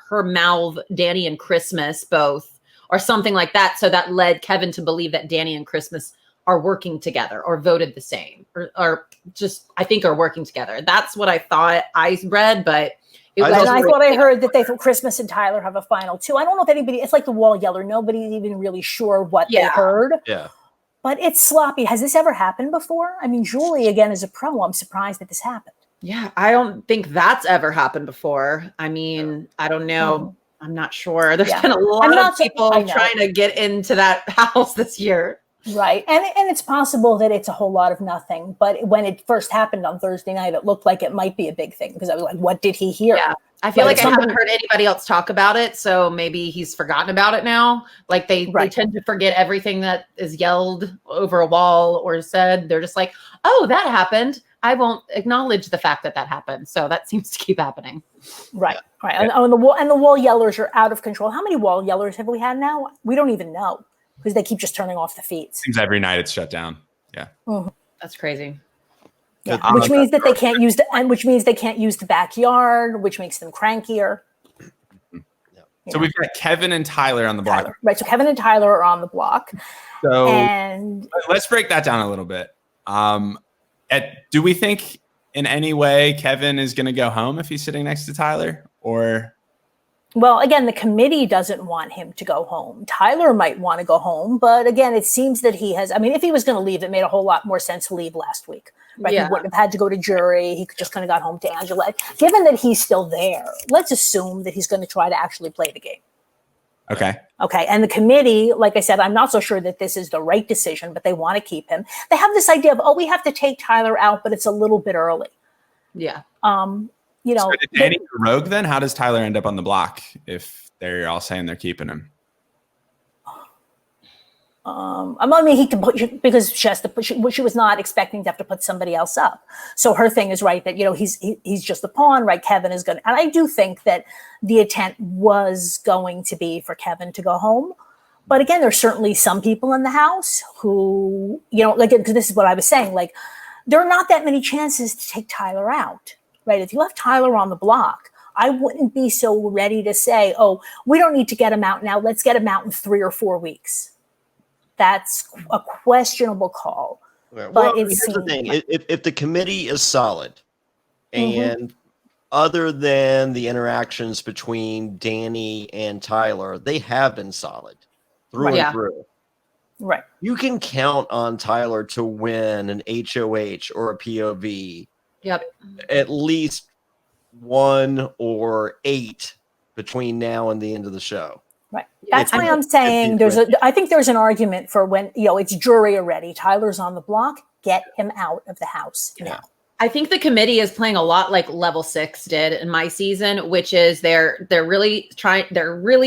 her mouth Dani and Christmas both, or something like that. So that led Kevin to believe that Dani and Christmas are working together, or voted the same, or just, I think, are working together. That's what I thought I read, but I thought I heard that they thought Christmas and Tyler have a final 2. I don't know if anybody, it's like the wall yeller. Nobody's even really sure what they heard. Yeah. But it's sloppy. Has this ever happened before? I mean, Julie, again, as a pro, I'm surprised that this happened. Yeah, I don't think that's ever happened before. I mean, I don't know. I'm not sure. There's been a lot of people trying to get into that house this year. Right. And it's possible that it's a whole lot of nothing. But when it first happened on Thursday night, it looked like it might be a big thing, because I was like, what did he hear? Yeah. I feel like I haven't heard anybody else talk about it. So maybe he's forgotten about it now. Like they tend to forget everything that is yelled over a wall or said. They're just like, oh, that happened. I won't acknowledge the fact that happened. So that seems to keep happening. Right. Right. Yeah. And the wall yellers are out of control. How many wall yellers have we had now? We don't even know, because they keep just turning off the feeds. Seems every night it's shut down. Yeah. Mm-hmm. That's crazy. Yeah. Which means that they can't use the backyard, which makes them crankier. So we've got Kevin and Tyler on the block. Right. So Kevin and Tyler are on the block. So and let's break that down a little bit. Do we think in any way Kevin is going to go home if he's sitting next to Tyler, or? Well, again, the committee doesn't want him to go home. Tyler might want to go home, but again, it seems that he has. I mean, if he was going to leave, it made a whole lot more sense to leave last week. Right? Yeah. He wouldn't have had to go to jury. He just kind of got home to Angela. Given that he's still there, let's assume that he's going to try to actually play the game. Okay. Okay. And the committee, like I said, I'm not so sure that this is the right decision, but they want to keep him. They have this idea of, we have to take Tyler out, but it's a little bit early. Yeah. So did Dani go rogue then? How does Tyler end up on the block if they're all saying they're keeping him? I mean, he can put, because she has to put, she was not expecting to have to put somebody else up. So her thing is right that, he's just a pawn, right? Kevin is going to, and I do think that the intent was going to be for Kevin to go home. But again, there's certainly some people in the house who, because this is what I was saying, like, there are not that many chances to take Tyler out, right? If you have Tyler on the block, I wouldn't be so ready to say, we don't need to get him out now. Let's get him out in 3 or 4 weeks. That's a questionable call. Well, but here's the thing. If the committee is solid, and other than the interactions between Dani and Tyler, they have been solid through and through. Right. You can count on Tyler to win an HOH or a POV. Yep. At least 1 or 8 between now and the end of the show. Right. That's why I'm saying I think there's an argument for when, it's jury already. Tyler's on the block. Get him out of the house now. I think the committee is playing a lot like Level 6 did in my season, which is they're really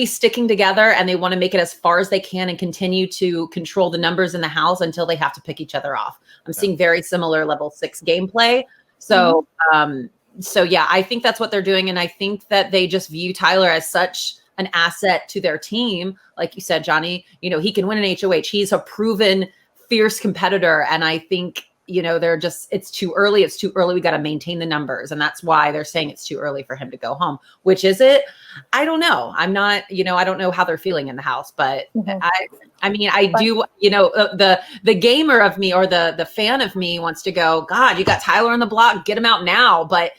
sticking together, and they want to make it as far as they can and continue to control the numbers in the house until they have to pick each other off. I'm seeing very similar Level 6 gameplay. So, I think that's what they're doing. And I think that they just view Tyler as such an asset to their team. Like you said, Johnny, he can win an HOH. He's a proven fierce competitor. And I think, it's too early. It's too early. We got to maintain the numbers. And that's why they're saying it's too early for him to go home. Which is it? I don't know. I'm not, I don't know how they're feeling in the house, but I do, the gamer of me, or the fan of me, wants to go, God, you got Tyler on the block, get him out now. But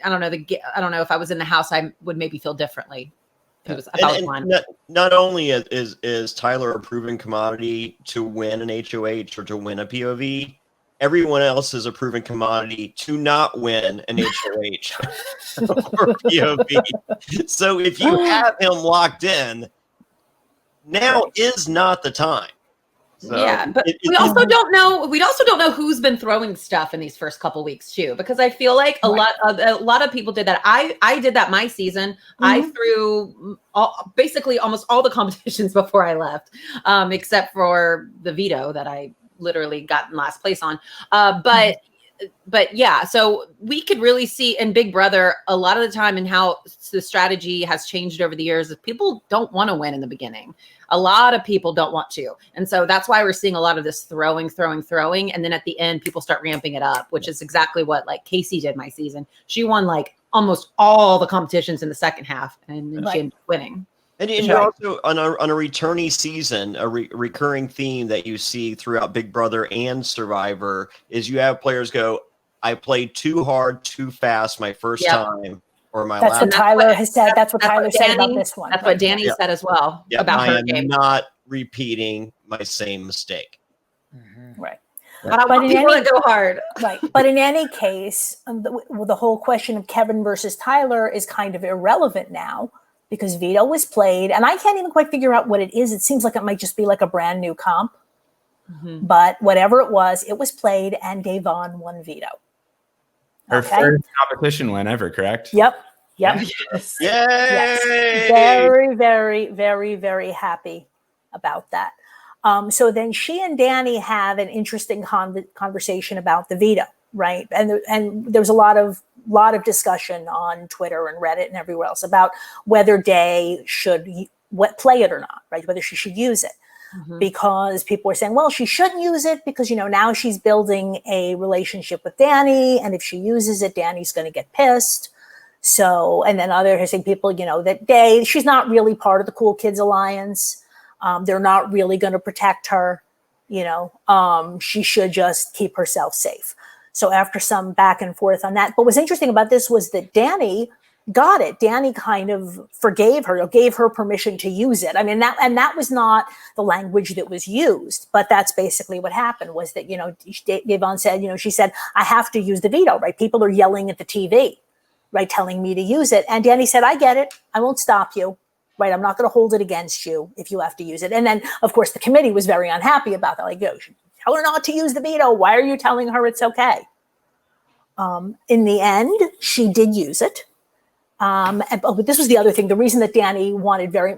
I don't know if I was in the house, I would maybe feel differently. Not only is Tyler a proven commodity to win an HOH or to win a POV, everyone else is a proven commodity to not win an HOH or POV. So if you have him locked in, now is not the time. So but we also don't know who's been throwing stuff in these first couple weeks too, because I feel like a lot of people did that. I did that my season. I threw basically almost all the competitions before I left, except for the veto that I literally got in last place on. But but yeah, so we could really see in Big Brother a lot of the time and how the strategy has changed over the years is people don't want to win in the beginning. A lot of people don't want to. And so that's why we're seeing a lot of this throwing. And then at the end, people start ramping it up, which is exactly what like Casey did my season. She won like almost all the competitions in the second half and then she ended up winning. And you're also on a returnee season, a recurring theme that you see throughout Big Brother and Survivor is you have players go, I played too hard, too fast my first time or my that's last. what Tyler has said. That's what Tyler said about this one. That's what Dani said as well about her game. I am not repeating my same mistake. Right. But I want people to go hard. Right. But in any case, the whole question of Kevin versus Tyler is kind of irrelevant now because Veto was played. And I can't even quite figure out what it is. It seems like it might just be like a brand new comp. But whatever it was played and Davonne won Veto. Her first competition win ever, correct? Yep. Yes. Yay! Yes. Very, very, very, very happy about that. So then she and Dani have an interesting conversation about the veto, right? And there was a lot of discussion on Twitter and Reddit and everywhere else about whether Day should play it or not, right? Whether she should use it. Because people were saying, well, she shouldn't use it because, now she's building a relationship with Dani. And if she uses it, Dani's going to get pissed. So, and then others saying people, that Day, she's not really part of the Cool Kids Alliance. They're not really going to protect her. She should just keep herself safe. So after some back and forth on that, but what's interesting about this was that Dani got it. Dani kind of forgave her, gave her permission to use it. I mean, that was not the language that was used, but that's basically what happened was that, Davonne said, she said, I have to use the veto, right? People are yelling at the TV, right? Telling me to use it. And Dani said, I get it. I won't stop you, right? I'm not going to hold it against you if you have to use it. And then of course the committee was very unhappy about that. Like, tell her not to use the veto. Why are you telling her it's okay? In the end, she did use it. But this was the other thing. The reason that Dani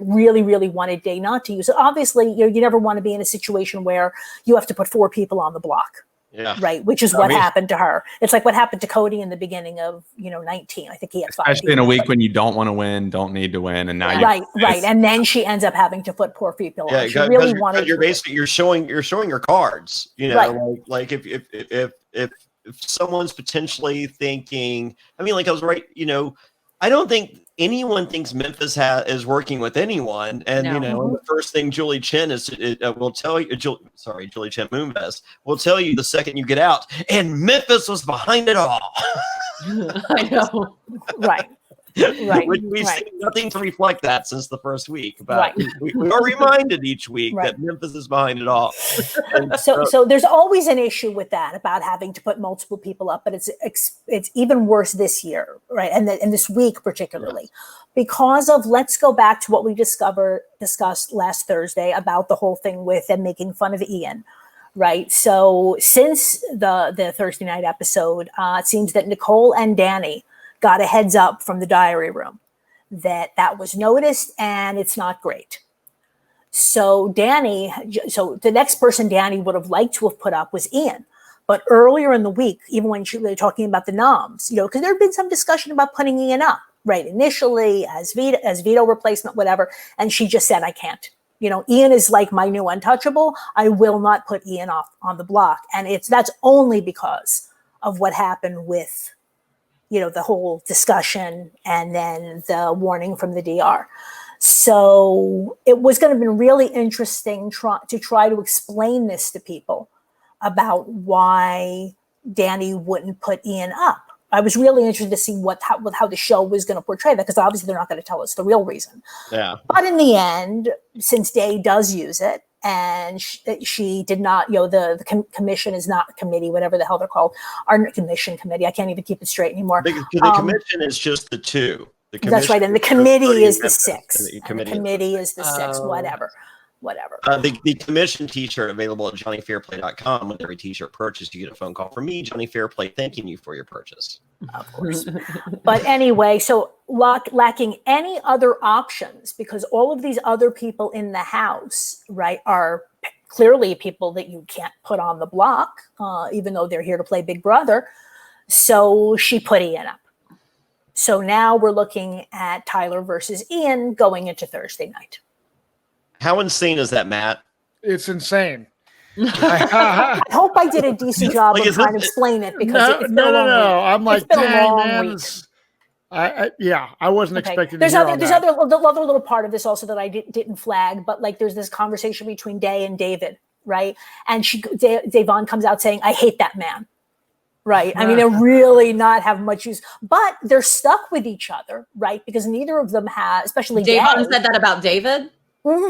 really wanted Day not to use it. Obviously, you never want to be in a situation where you have to put 4 people on the block. Yeah. Right. Which is what happened to her. It's like what happened to Cody in the beginning of, 19. I think he had 5. Especially in a week when you don't want to win, don't need to win. And now right. And then she ends up having to put 4 people on. She really wanted you're showing your cards, like if someone's potentially thinking, I was right, I don't think anyone thinks Memphis is working with anyone. And, the first thing Julie Chen will tell you, Julie Chen Moonves will tell you the second you get out. And Memphis was behind it all. I know. Right. We've seen nothing to reflect that since the first week. But we are reminded each week that Memphis is behind it all. So there's always an issue with that about having to put multiple people up, but it's even worse this year, right? And this week particularly, because of let's go back to what we discussed last Thursday about the whole thing with them making fun of Ian. Right. So since the Thursday night episode, it seems that Nicole and Dani got a heads up from the diary room that was noticed and it's not great. So the next person Dani would have liked to have put up was Ian. But earlier in the week, even when they were talking about the noms, because there had been some discussion about putting Ian up, right? Initially as veto replacement, whatever. And she just said, I can't. Ian is like my new untouchable. I will not put Ian off on the block. And that's only because of what happened with the whole discussion and then the warning from the DR. So it was going to be really interesting to try to explain this to people about why Dani wouldn't put Ian up. I was really interested to see how the show was going to portray that because obviously they're not going to tell us the real reason. Yeah. But in the end, since Day does use it, and she did not, the commission is not committee, whatever the hell they're called, our committee. I can't even keep it straight anymore. The commission is just the 2. That's right. And the committee is the 6. The committee is the 6, whatever. The commission t-shirt available at johnnyfairplay.com. With every t-shirt purchase, you get a phone call from me, Johnny Fairplay, thanking you for your purchase. Of course. But anyway, so lacking any other options because all of these other people in the house, right, are clearly people that you can't put on the block, even though they're here to play Big Brother. So she put Ian up. So now we're looking at Tyler versus Ian going into Thursday night. How insane is that, Matt? It's insane. I hope I did a decent job of trying to explain it because it's been a long week. I'm like, it's been a dang, long man. week. I wasn't expecting There's to hear other little part of this also that I didn't flag, but like there's this conversation between Day and David, right? And Davonne comes out saying, "I hate that man." Right. I mean, they're really not have much use, but they're stuck with each other, right? Because neither of them have, especially Davonne said that about David.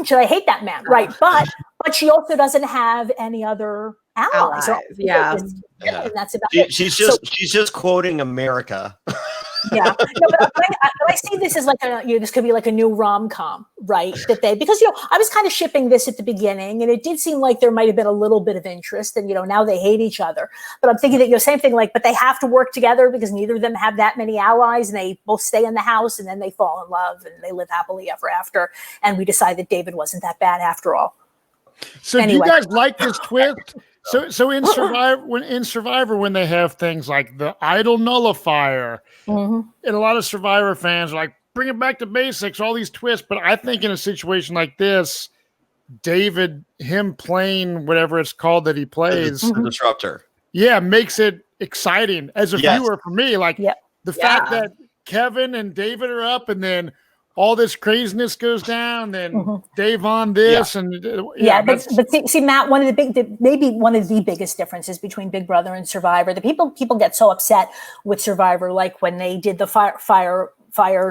So I hate that man, right? But she also doesn't have any other allies. So yeah. And that's about it. She's just quoting America. Yeah, no, but I see this as like this could be like a new rom-com, right? Because I was kind of shipping this at the beginning, and it did seem like there might have been a little bit of interest, and now they hate each other. But I'm thinking that same thing, like, but they have to work together because neither of them have that many allies, and they both stay in the house, and then they fall in love, and they live happily ever after. And we decide that David wasn't that bad after all. So anyway. Do you guys like this twist? So in Survivor, when they have things like the idol nullifier, and a lot of Survivor fans are like, bring it back to basics, all these twists. But I think in a situation like this, David, him playing whatever it's called that he plays, the disruptor, makes it exciting as a viewer for me. Like the fact that Kevin and David are up, and then all this craziness goes down, then Davonne this but see, Matt, maybe one of the biggest differences between Big Brother and Survivor, the people get so upset with Survivor, like when they did the fire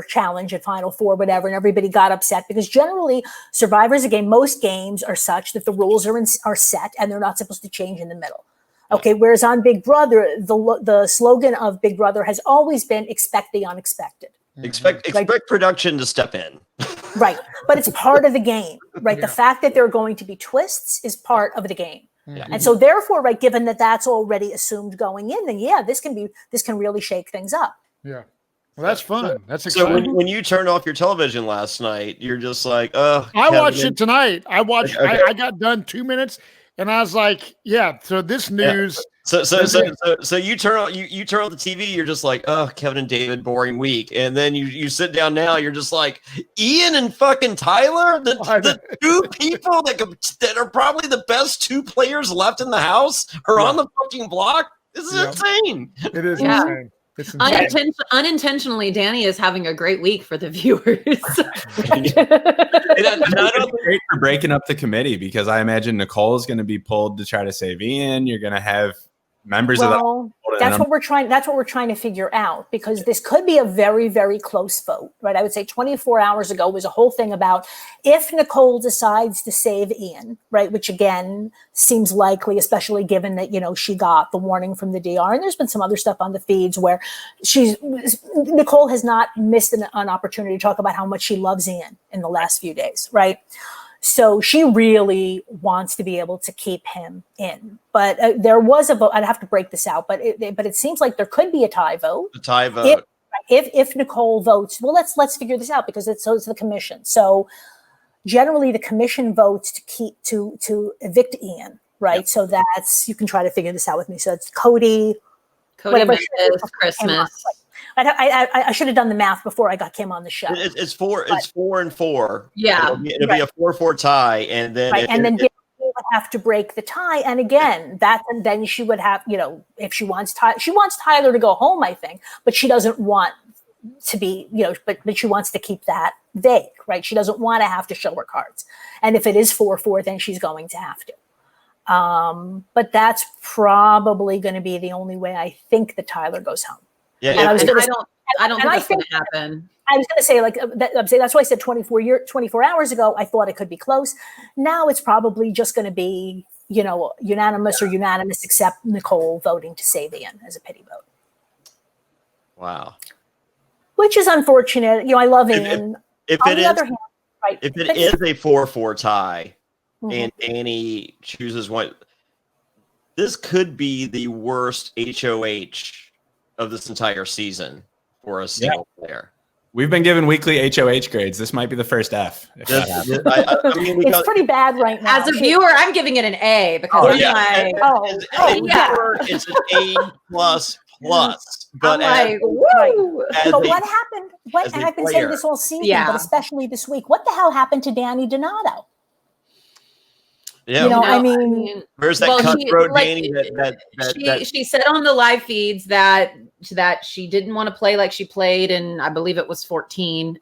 challenge at Final Four, whatever, and everybody got upset because generally Survivor is a game. Most games are such that the rules are set and they're not supposed to change in the middle. Okay, whereas on Big Brother, the slogan of Big Brother has always been expect the unexpected. Expect production to step in. Right. But it's part of the game, right? The fact that there are going to be twists is part of the game. And so therefore, right, given that that's already assumed going in, then this can really shake things up. Yeah. Well, that's fun. That's exciting. So when you turned off your television last night, you're just like, I watched it tonight. I I got done 2 minutes and I was like, so this news. So you turn on the TV, you're just like, oh, Kevin and David, boring week. And then you sit down now, you're just like, Ian and fucking Tyler, the two people that are probably the best two players left in the house are on the fucking block. This is insane. It is insane. Unintentionally, Dani is having a great week for the viewers. Great for breaking up the committee because I imagine Nicole is going to be pulled to try to save Ian. You're going to have members of the. That's what we're trying to figure out because this could be a very, very close vote, right? I would say 24 hours ago was a whole thing about if Nicole decides to save Ian, right? Which again seems likely, especially given that, she got the warning from the DR. And there's been some other stuff on the feeds where Nicole has not missed an opportunity to talk about how much she loves Ian in the last few days, right? So she really wants to be able to keep him in. But there was a vote. I'd have to break this out. But it seems like there could be a tie vote. A tie vote. If Nicole votes, well, let's figure this out because it's the commission. So generally the commission votes to evict Ian, right? Yep. So that's, you can try to figure this out with me. So it's Cody, Memphis, Christmas. I should have done the math before I got Kim on the show. It's 4-4. Yeah, it'll be a 4-4 tie, and then Dani would have to break the tie. And again, then she would have, if she wants Tyler to go home, I think, but she doesn't want to be, but she wants to keep that vague, right? She doesn't want to have to show her cards. And if it is 4-4, then she's going to have to. But that's probably going to be the only way I think that Tyler goes home. Yeah, I don't think that's going to happen. I was going to say, that's why I said 24 hours ago, I thought it could be close. Now it's probably just going to be, unanimous or unanimous, except Nicole voting to save Ian as a pity vote. Wow. Which is unfortunate. I love Ian. If it is a 4-4 tie and Dani chooses one, this could be the worst HOH of this entire season for a single player. We've been given weekly HOH grades. This might be the first F. I mean, It's pretty bad right now. As a viewer, I'm giving it an A because I'm like, it's an A++. But I'm like, woo! But what happened? And I've been saying this all season, but especially this week. What the hell happened to Dani Donato? Yeah, I mean, where's that cutthroat Dani? She said on the live feeds that she didn't want to play like she played, and I believe it was 14.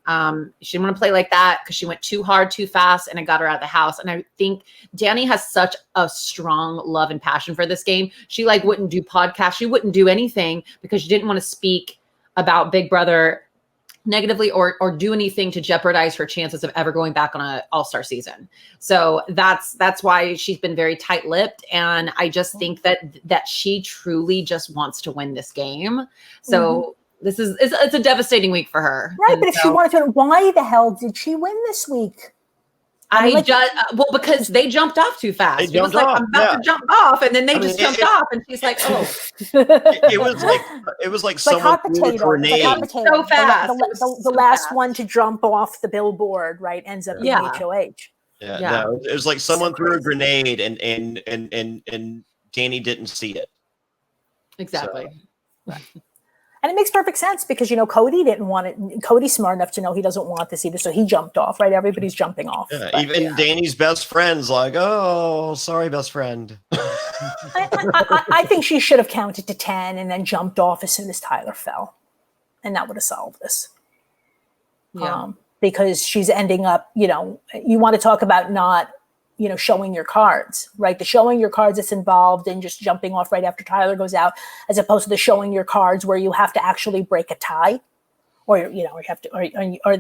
She didn't want to play like that because she went too hard, too fast, and it got her out of the house. And I think Dani has such a strong love and passion for this game. She wouldn't do podcasts. She wouldn't do anything because she didn't want to speak about Big Brother negatively or do anything to jeopardize her chances of ever going back on an all-star season. So that's why she's been very tight-lipped. And I just think that she truly just wants to win this game. So it's a devastating week for her. Right. And but if she wanted to, why the hell did she win this week? Because they jumped off too fast. She was like, I'm about to jump off, and then they just jumped off, and she's like, oh. It was like someone threw a grenade so fast. The last one to jump off the billboard, right, ends up being HOH. Yeah. No, it was like someone threw a grenade, and Dani didn't see it. Exactly. So. And it makes perfect sense because, Cody didn't want it. Cody's smart enough to know he doesn't want this either. So he jumped off, right? Everybody's jumping off. Yeah, even Dani's best friend's like, oh, sorry, best friend. I think she should have counted to 10 and then jumped off as soon as Tyler fell. And that would have solved this. Yeah. Because she's ending up, you want to talk about not, showing your cards, right? The showing your cards that's involved in just jumping off right after Tyler goes out, as opposed to the showing your cards where you have to actually break a tie, or you have to, or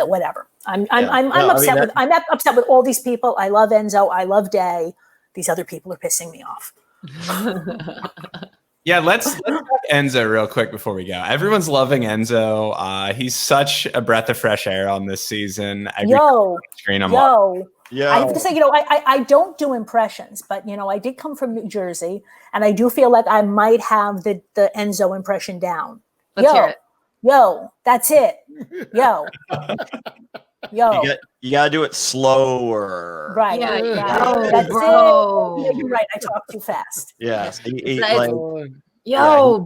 whatever. I'm upset with all these people. I love Enzo. I love Day. These other people are pissing me off. Yeah, let's talk Enzo real quick before we go. Everyone's loving Enzo. He's such a breath of fresh air on this season. I have to say, I don't do impressions, but I did come from New Jersey, and I do feel like I might have the Enzo impression down. Let's hear it. Yo, that's it. Yo. You gotta do it slower. Right. Yeah. That's bro. it. You're right. I talk too fast. Yeah.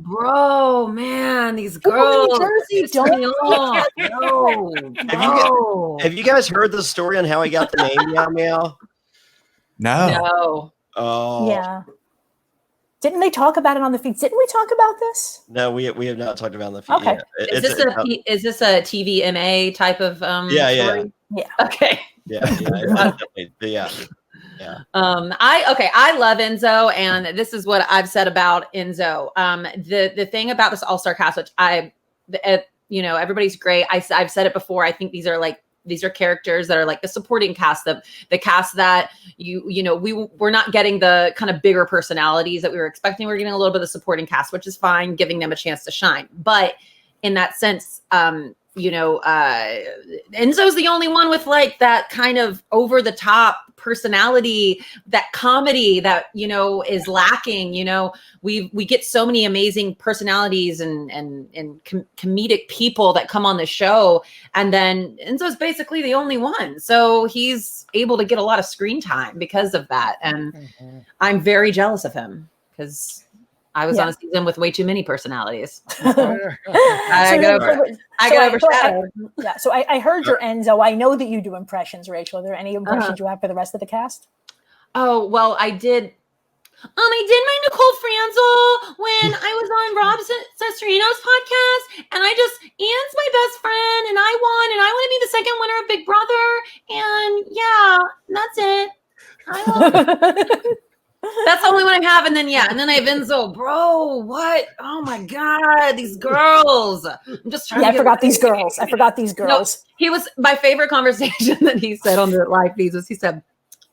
Bro, man, these girls. New Jersey, don't. Have you guys heard the story on how he got the name Meow Meow? No. Oh. Yeah. Didn't they talk about it on the feed? Didn't we talk about this? No, we have not talked about it on the feed. Okay. Yeah. Is this a TVMA type of Yeah. Okay. Yeah. I love Enzo, and this is what I've said about Enzo. The thing about this all-star cast, which everybody's great. I've said it before. I think these are characters that are like the supporting cast, the cast that we're not getting the kind of bigger personalities that we were expecting. We're getting a little bit of the supporting cast, which is fine, giving them a chance to shine. But in that sense, Enzo's the only one with like that kind of over the top personality, that comedy that, is lacking. We get so many amazing personalities and comedic people that come on the show. And then Enzo's basically the only one. So he's able to get a lot of screen time because of that. And I'm very jealous of him because I was on a season with way too many personalities. I got overshadowed. So I heard your Enzo. I know that you do impressions, Rachel. Are there any impressions you have for the rest of the cast? Oh, well, I did. I did my Nicole Franzel when I was on Rob Cesternino's podcast, and Ian's my best friend, and I won, and I want to be the second winner of Big Brother, and that's it. That's the only one I have, and then I have Enzo. Bro, what? Oh my God, these girls! I'm just trying. I forgot these girls. No, he was my favorite conversation that he said on the live feeds. He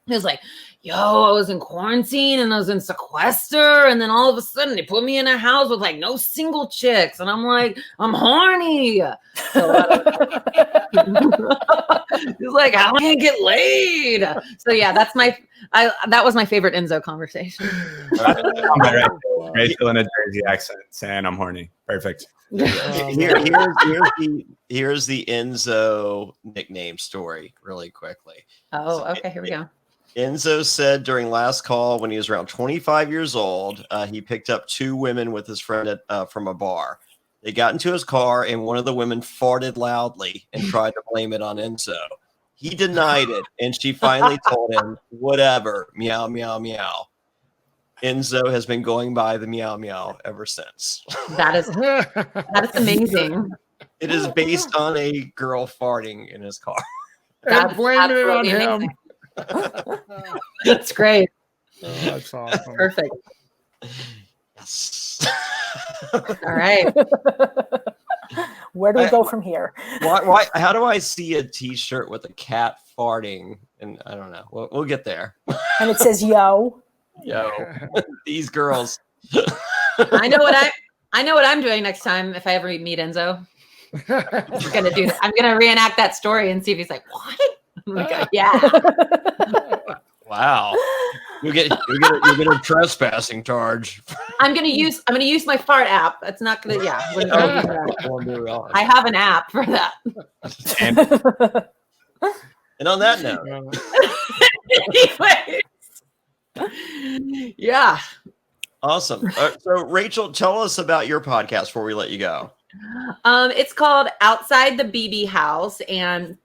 was like, yo, I was in quarantine and I was in sequester, and then all of a sudden they put me in a house with like no single chicks, and I'm like, I'm horny. So, he's like, I can't get laid. So yeah, that was my favorite Enzo conversation. Rachel in a Jersey accent saying I'm horny. Perfect. Here's the Enzo nickname story really quickly. Oh, okay, here we go. Enzo said during last call when he was around 25 years old, he picked up 2 women with his friend from a bar. They got into his car and one of the women farted loudly and tried to blame it on Enzo. He denied it, and she finally told him, whatever, meow, meow, meow. Enzo has been going by the meow, meow ever since. That is amazing. It is based on a girl farting in his car. And blaming it on him. That's great. Oh, that's awesome. Perfect. Yes. All right. Where do we go from here? Why? How do I see a T-shirt with a cat farting? And I don't know. We'll get there. And it says, yo. Yo, these girls. I know what I'm doing next time if I ever meet Enzo. I'm gonna do that. I'm gonna reenact that story and see if he's like, what? I'm like, yeah. Wow. You get a trespassing charge. I'm gonna use my fart app. It's not gonna. Yeah. I have an app for that. And on that note, anyways, yeah. awesome. So Rachel, tell us about your podcast before we let you go. It's called Outside the BB House, and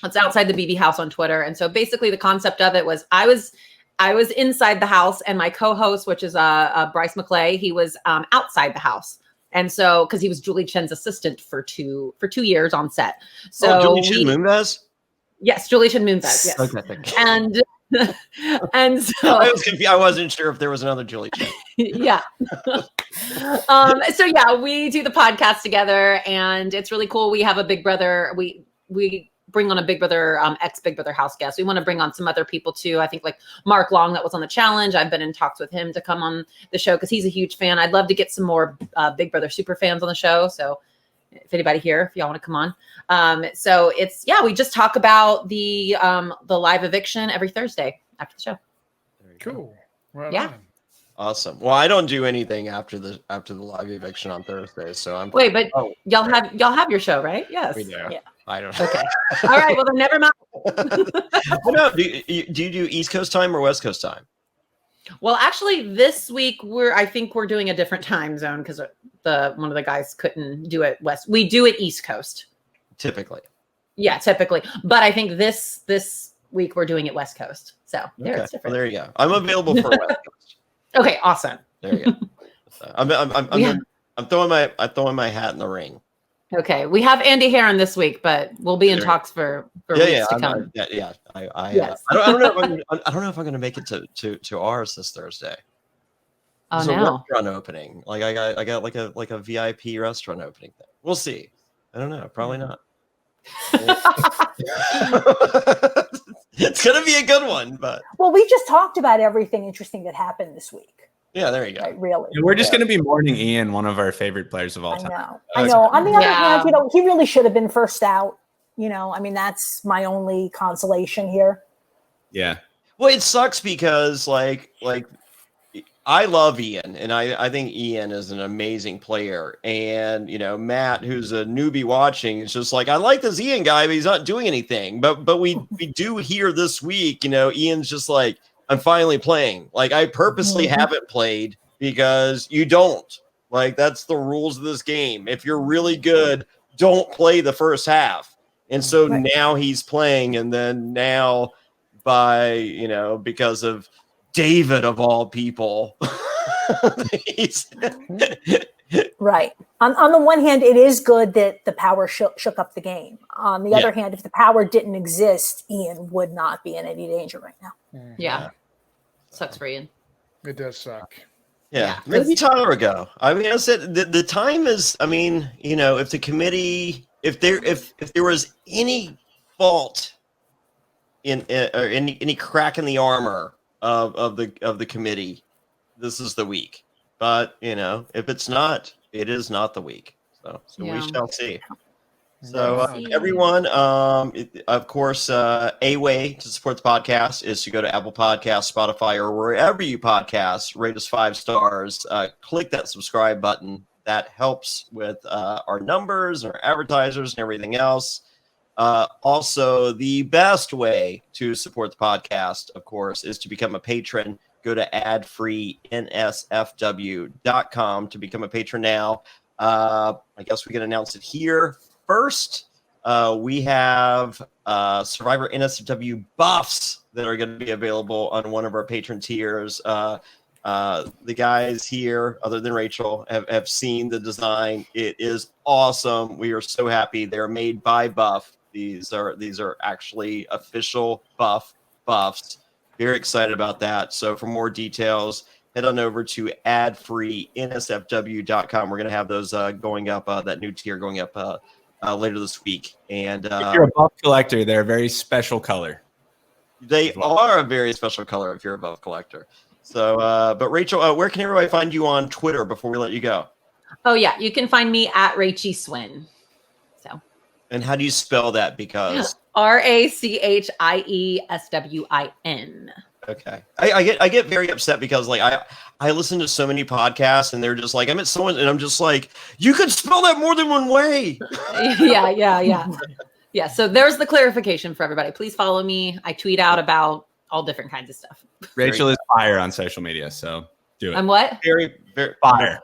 it's Outside the BB House on Twitter. And so basically the concept of it was I was inside the house, and my co-host, which is Bryce McClay, he was outside the house. And so, because he was Julie Chen's assistant for two years on set. So Julie Chen Moonves? Yes, Julie Chen Moonves. Yes. Okay, thank you. And so I was confused. I wasn't sure if there was another Julie Chen. Yeah. So yeah, we do the podcast together, and it's really cool. We have a Big Brother. We bring on a Big Brother, ex Big Brother house guest. We want to bring on some other people too. I think like Mark Long, that was on the challenge. I've been in talks with him to come on the show because he's a huge fan. I'd love to get some more Big Brother super fans on the show. So if anybody here, if y'all want to come on. So it's, yeah, we just talk about the live eviction every Thursday after the show. Cool. Right Yeah. on. Awesome. Well, I don't do anything after the live eviction on Thursday, so I'm. Wait, but y'all have your show, right? Yes. We do. Yeah. I don't know. Okay. All right. Well, then never mind. Well, no, do you do East Coast time or West Coast time? Well, actually, this week I think we're doing a different time zone because one of the guys couldn't do it West. We do it East Coast. Typically. Yeah, typically. But I think this week we're doing it West Coast. So there, Okay. it's different. Well, there you go. I'm available for West Coast. Okay, awesome. There you go. So I'm throwing my hat in the ring. Okay, we have Andy Heron this week, but we'll be in talks for weeks to come. Yes. I don't know if I'm going to make it to ours this Thursday. Oh There's a no! restaurant opening. Like I got like a VIP restaurant opening thing. We'll see. I don't know. Probably not. It's gonna be a good one, but Well, we just talked about everything interesting that happened this week. yeah, there you go. Right, really. And we're just going to be mourning Ian, one of our favorite players of all time. I know. On the other Yeah. hand, he really should have been first out. I mean, that's my only consolation here. Yeah. Well, it sucks because like I love Ian, and I think Ian is an amazing player. And Matt, who's a newbie watching, is just like, I like this Ian guy, but he's not doing anything. But we do hear this week, Ian's just like, I'm finally playing. Like I purposely haven't played because you don't. Like that's the rules of this game. If you're really good, don't play the first half. And so now he's playing, and then now because of David of all people. Right. On the one hand, it is good that the power shook up the game. On the other hand, if the power didn't exist, Ian would not be in any danger right now. Yeah, sucks for Ian. It does suck. Yeah, maybe Tyler will go. I mean, I said the time is. I mean, if the committee, if there was any fault in or any crack in the armor of the committee, this is the week. But if it's not, it is not the week. So we shall see. So everyone, of course, a way to support the podcast is to go to Apple Podcasts, Spotify, or wherever you podcast, rate us 5 stars, click that subscribe button. That helps with our numbers, our advertisers, and everything else. Also, the best way to support the podcast, of course, is to become a patron. Go to adfreensfw.com to become a patron now. I guess we can announce it here. First, we have Survivor NSFW buffs that are going to be available on one of our patron tiers. The guys here, other than Rachel, have seen the design. It is awesome. We are so happy. They're made by Buff. These are actually official buffs. Very excited about that. So for more details, head on over to adfreensfw.com. We're going to have those going up, that new tier going up later this week. And if you're a buff collector, they're a very special color. They are a very special color if you're a buff collector. So, but Rachel, where can everybody find you on Twitter before we let you go? Oh yeah, you can find me at Rachel Swin. So. And how do you spell that? Because RACHIESWIN. Okay. I get very upset because I listen to so many podcasts and they're just like, I met someone and I'm just like, you could spell that more than one way. Yeah. So there's the clarification for everybody. Please follow me. I tweet out about all different kinds of stuff. Rachel is fire on social media, so do it. I'm what? Very, very fire.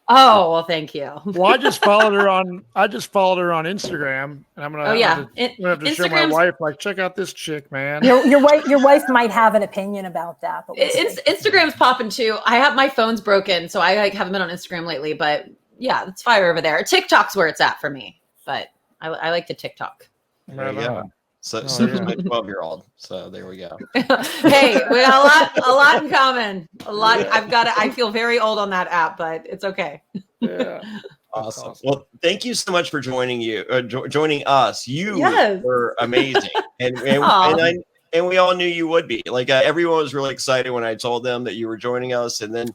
Oh, well, thank you. Well, I just followed her on Instagram, and I'm gonna have to show my wife, like, check out this chick, man. Your wife might have an opinion about that, but Instagram's popping too. I have my phone's broken, so I haven't been on Instagram lately. But yeah, it's fire over there. TikTok's where it's at for me, but I like to TikTok. There you go. So does my 12-year-old. So there we go. Hey, we got a lot in common. A lot. Yeah. I feel very old on that app, but it's okay. Yeah. Awesome. Well, thank you so much for joining us. You were amazing, and we all knew you would be. Like everyone was really excited when I told them that you were joining us, and then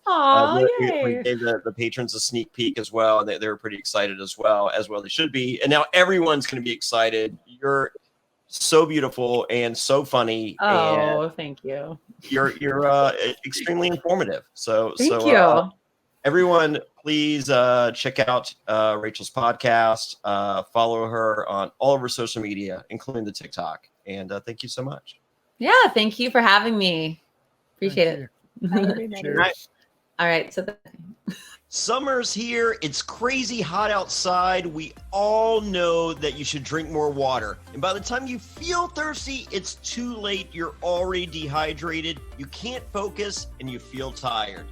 we gave the patrons a sneak peek as well. They were pretty excited as well they should be. And now everyone's going to be excited. You're so beautiful and so funny. Oh, and thank you. You're extremely informative. Thank you. Everyone, please check out Rachel's podcast. Follow her on all of her social media, including the TikTok. And thank you so much. Yeah, thank you for having me. Appreciate it. All right. So summer's here. It's crazy hot outside. We all know that you should drink more water. And by the time you feel thirsty, it's too late. You're already dehydrated. You can't focus and you feel tired.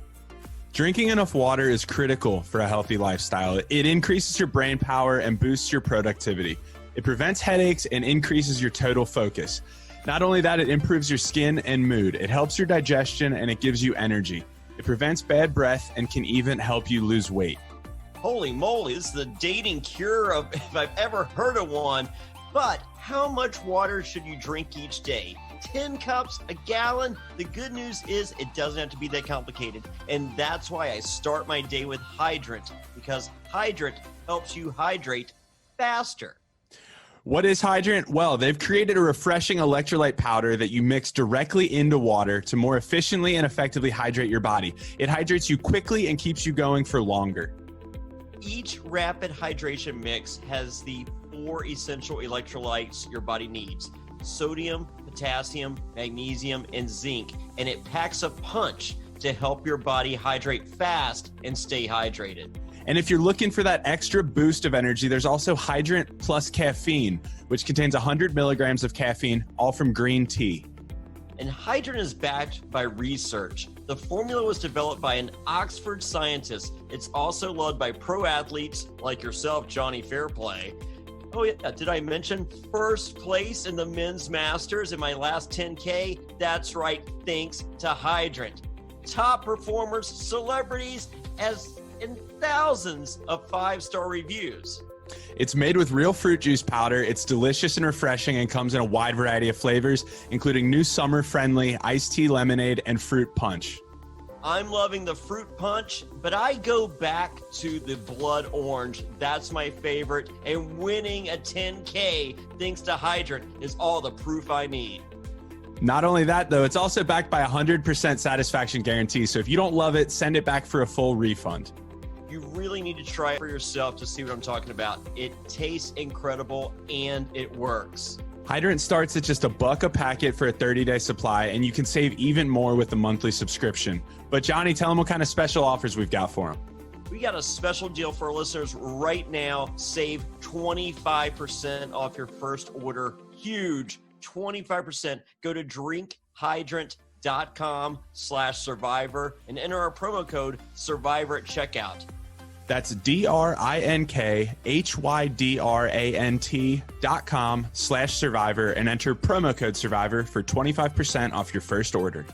Drinking enough water is critical for a healthy lifestyle. It increases your brain power and boosts your productivity. It prevents headaches and increases your total focus. Not only that, it improves your skin and mood. It helps your digestion and it gives you energy. It prevents bad breath and can even help you lose weight. Holy moly, this is the dating cure if I've ever heard of one. But how much water should you drink each day? 10 cups, a gallon? The good news is it doesn't have to be that complicated. And that's why I start my day with Hydrant, because Hydrant helps you hydrate faster. What is Hydrant? Well, they've created a refreshing electrolyte powder that you mix directly into water to more efficiently and effectively hydrate your body. It hydrates you quickly and keeps you going for longer. Each rapid hydration mix has the 4 essential electrolytes your body needs: sodium, potassium, magnesium, and zinc. And it packs a punch to help your body hydrate fast and stay hydrated. And if you're looking for that extra boost of energy, there's also Hydrant Plus Caffeine, which contains 100 milligrams of caffeine, all from green tea. And Hydrant is backed by research. The formula was developed by an Oxford scientist. It's also loved by pro athletes like yourself, Johnny Fairplay. Oh yeah, did I mention first place in the men's masters in my last 10K? That's right, thanks to Hydrant. Top performers, celebrities, and thousands of 5-star reviews. It's made with real fruit juice powder. It's delicious and refreshing and comes in a wide variety of flavors, including new summer-friendly iced tea lemonade and fruit punch. I'm loving the fruit punch, but I go back to the blood orange. That's my favorite. And winning a 10K thanks to Hydrant is all the proof I need. Not only that, though, it's also backed by a 100% satisfaction guarantee. So if you don't love it, send it back for a full refund. You really need to try it for yourself to see what I'm talking about. It tastes incredible and it works. Hydrant starts at just $1 a packet for a 30-day supply, and you can save even more with a monthly subscription. But Johnny, tell them what kind of special offers we've got for them. We got a special deal for our listeners right now. Save 25% off your first order. Huge, 25%. Go to drinkhydrant.com/survivor and enter our promo code survivor at checkout. That's drinkhydrant.com/survivor and enter promo code survivor for 25% off your first order.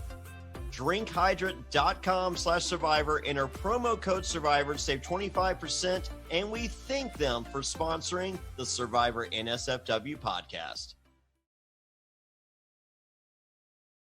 drinkhydrant.com/survivor, enter promo code survivor to save 25%. And we thank them for sponsoring the Survivor NSFW podcast.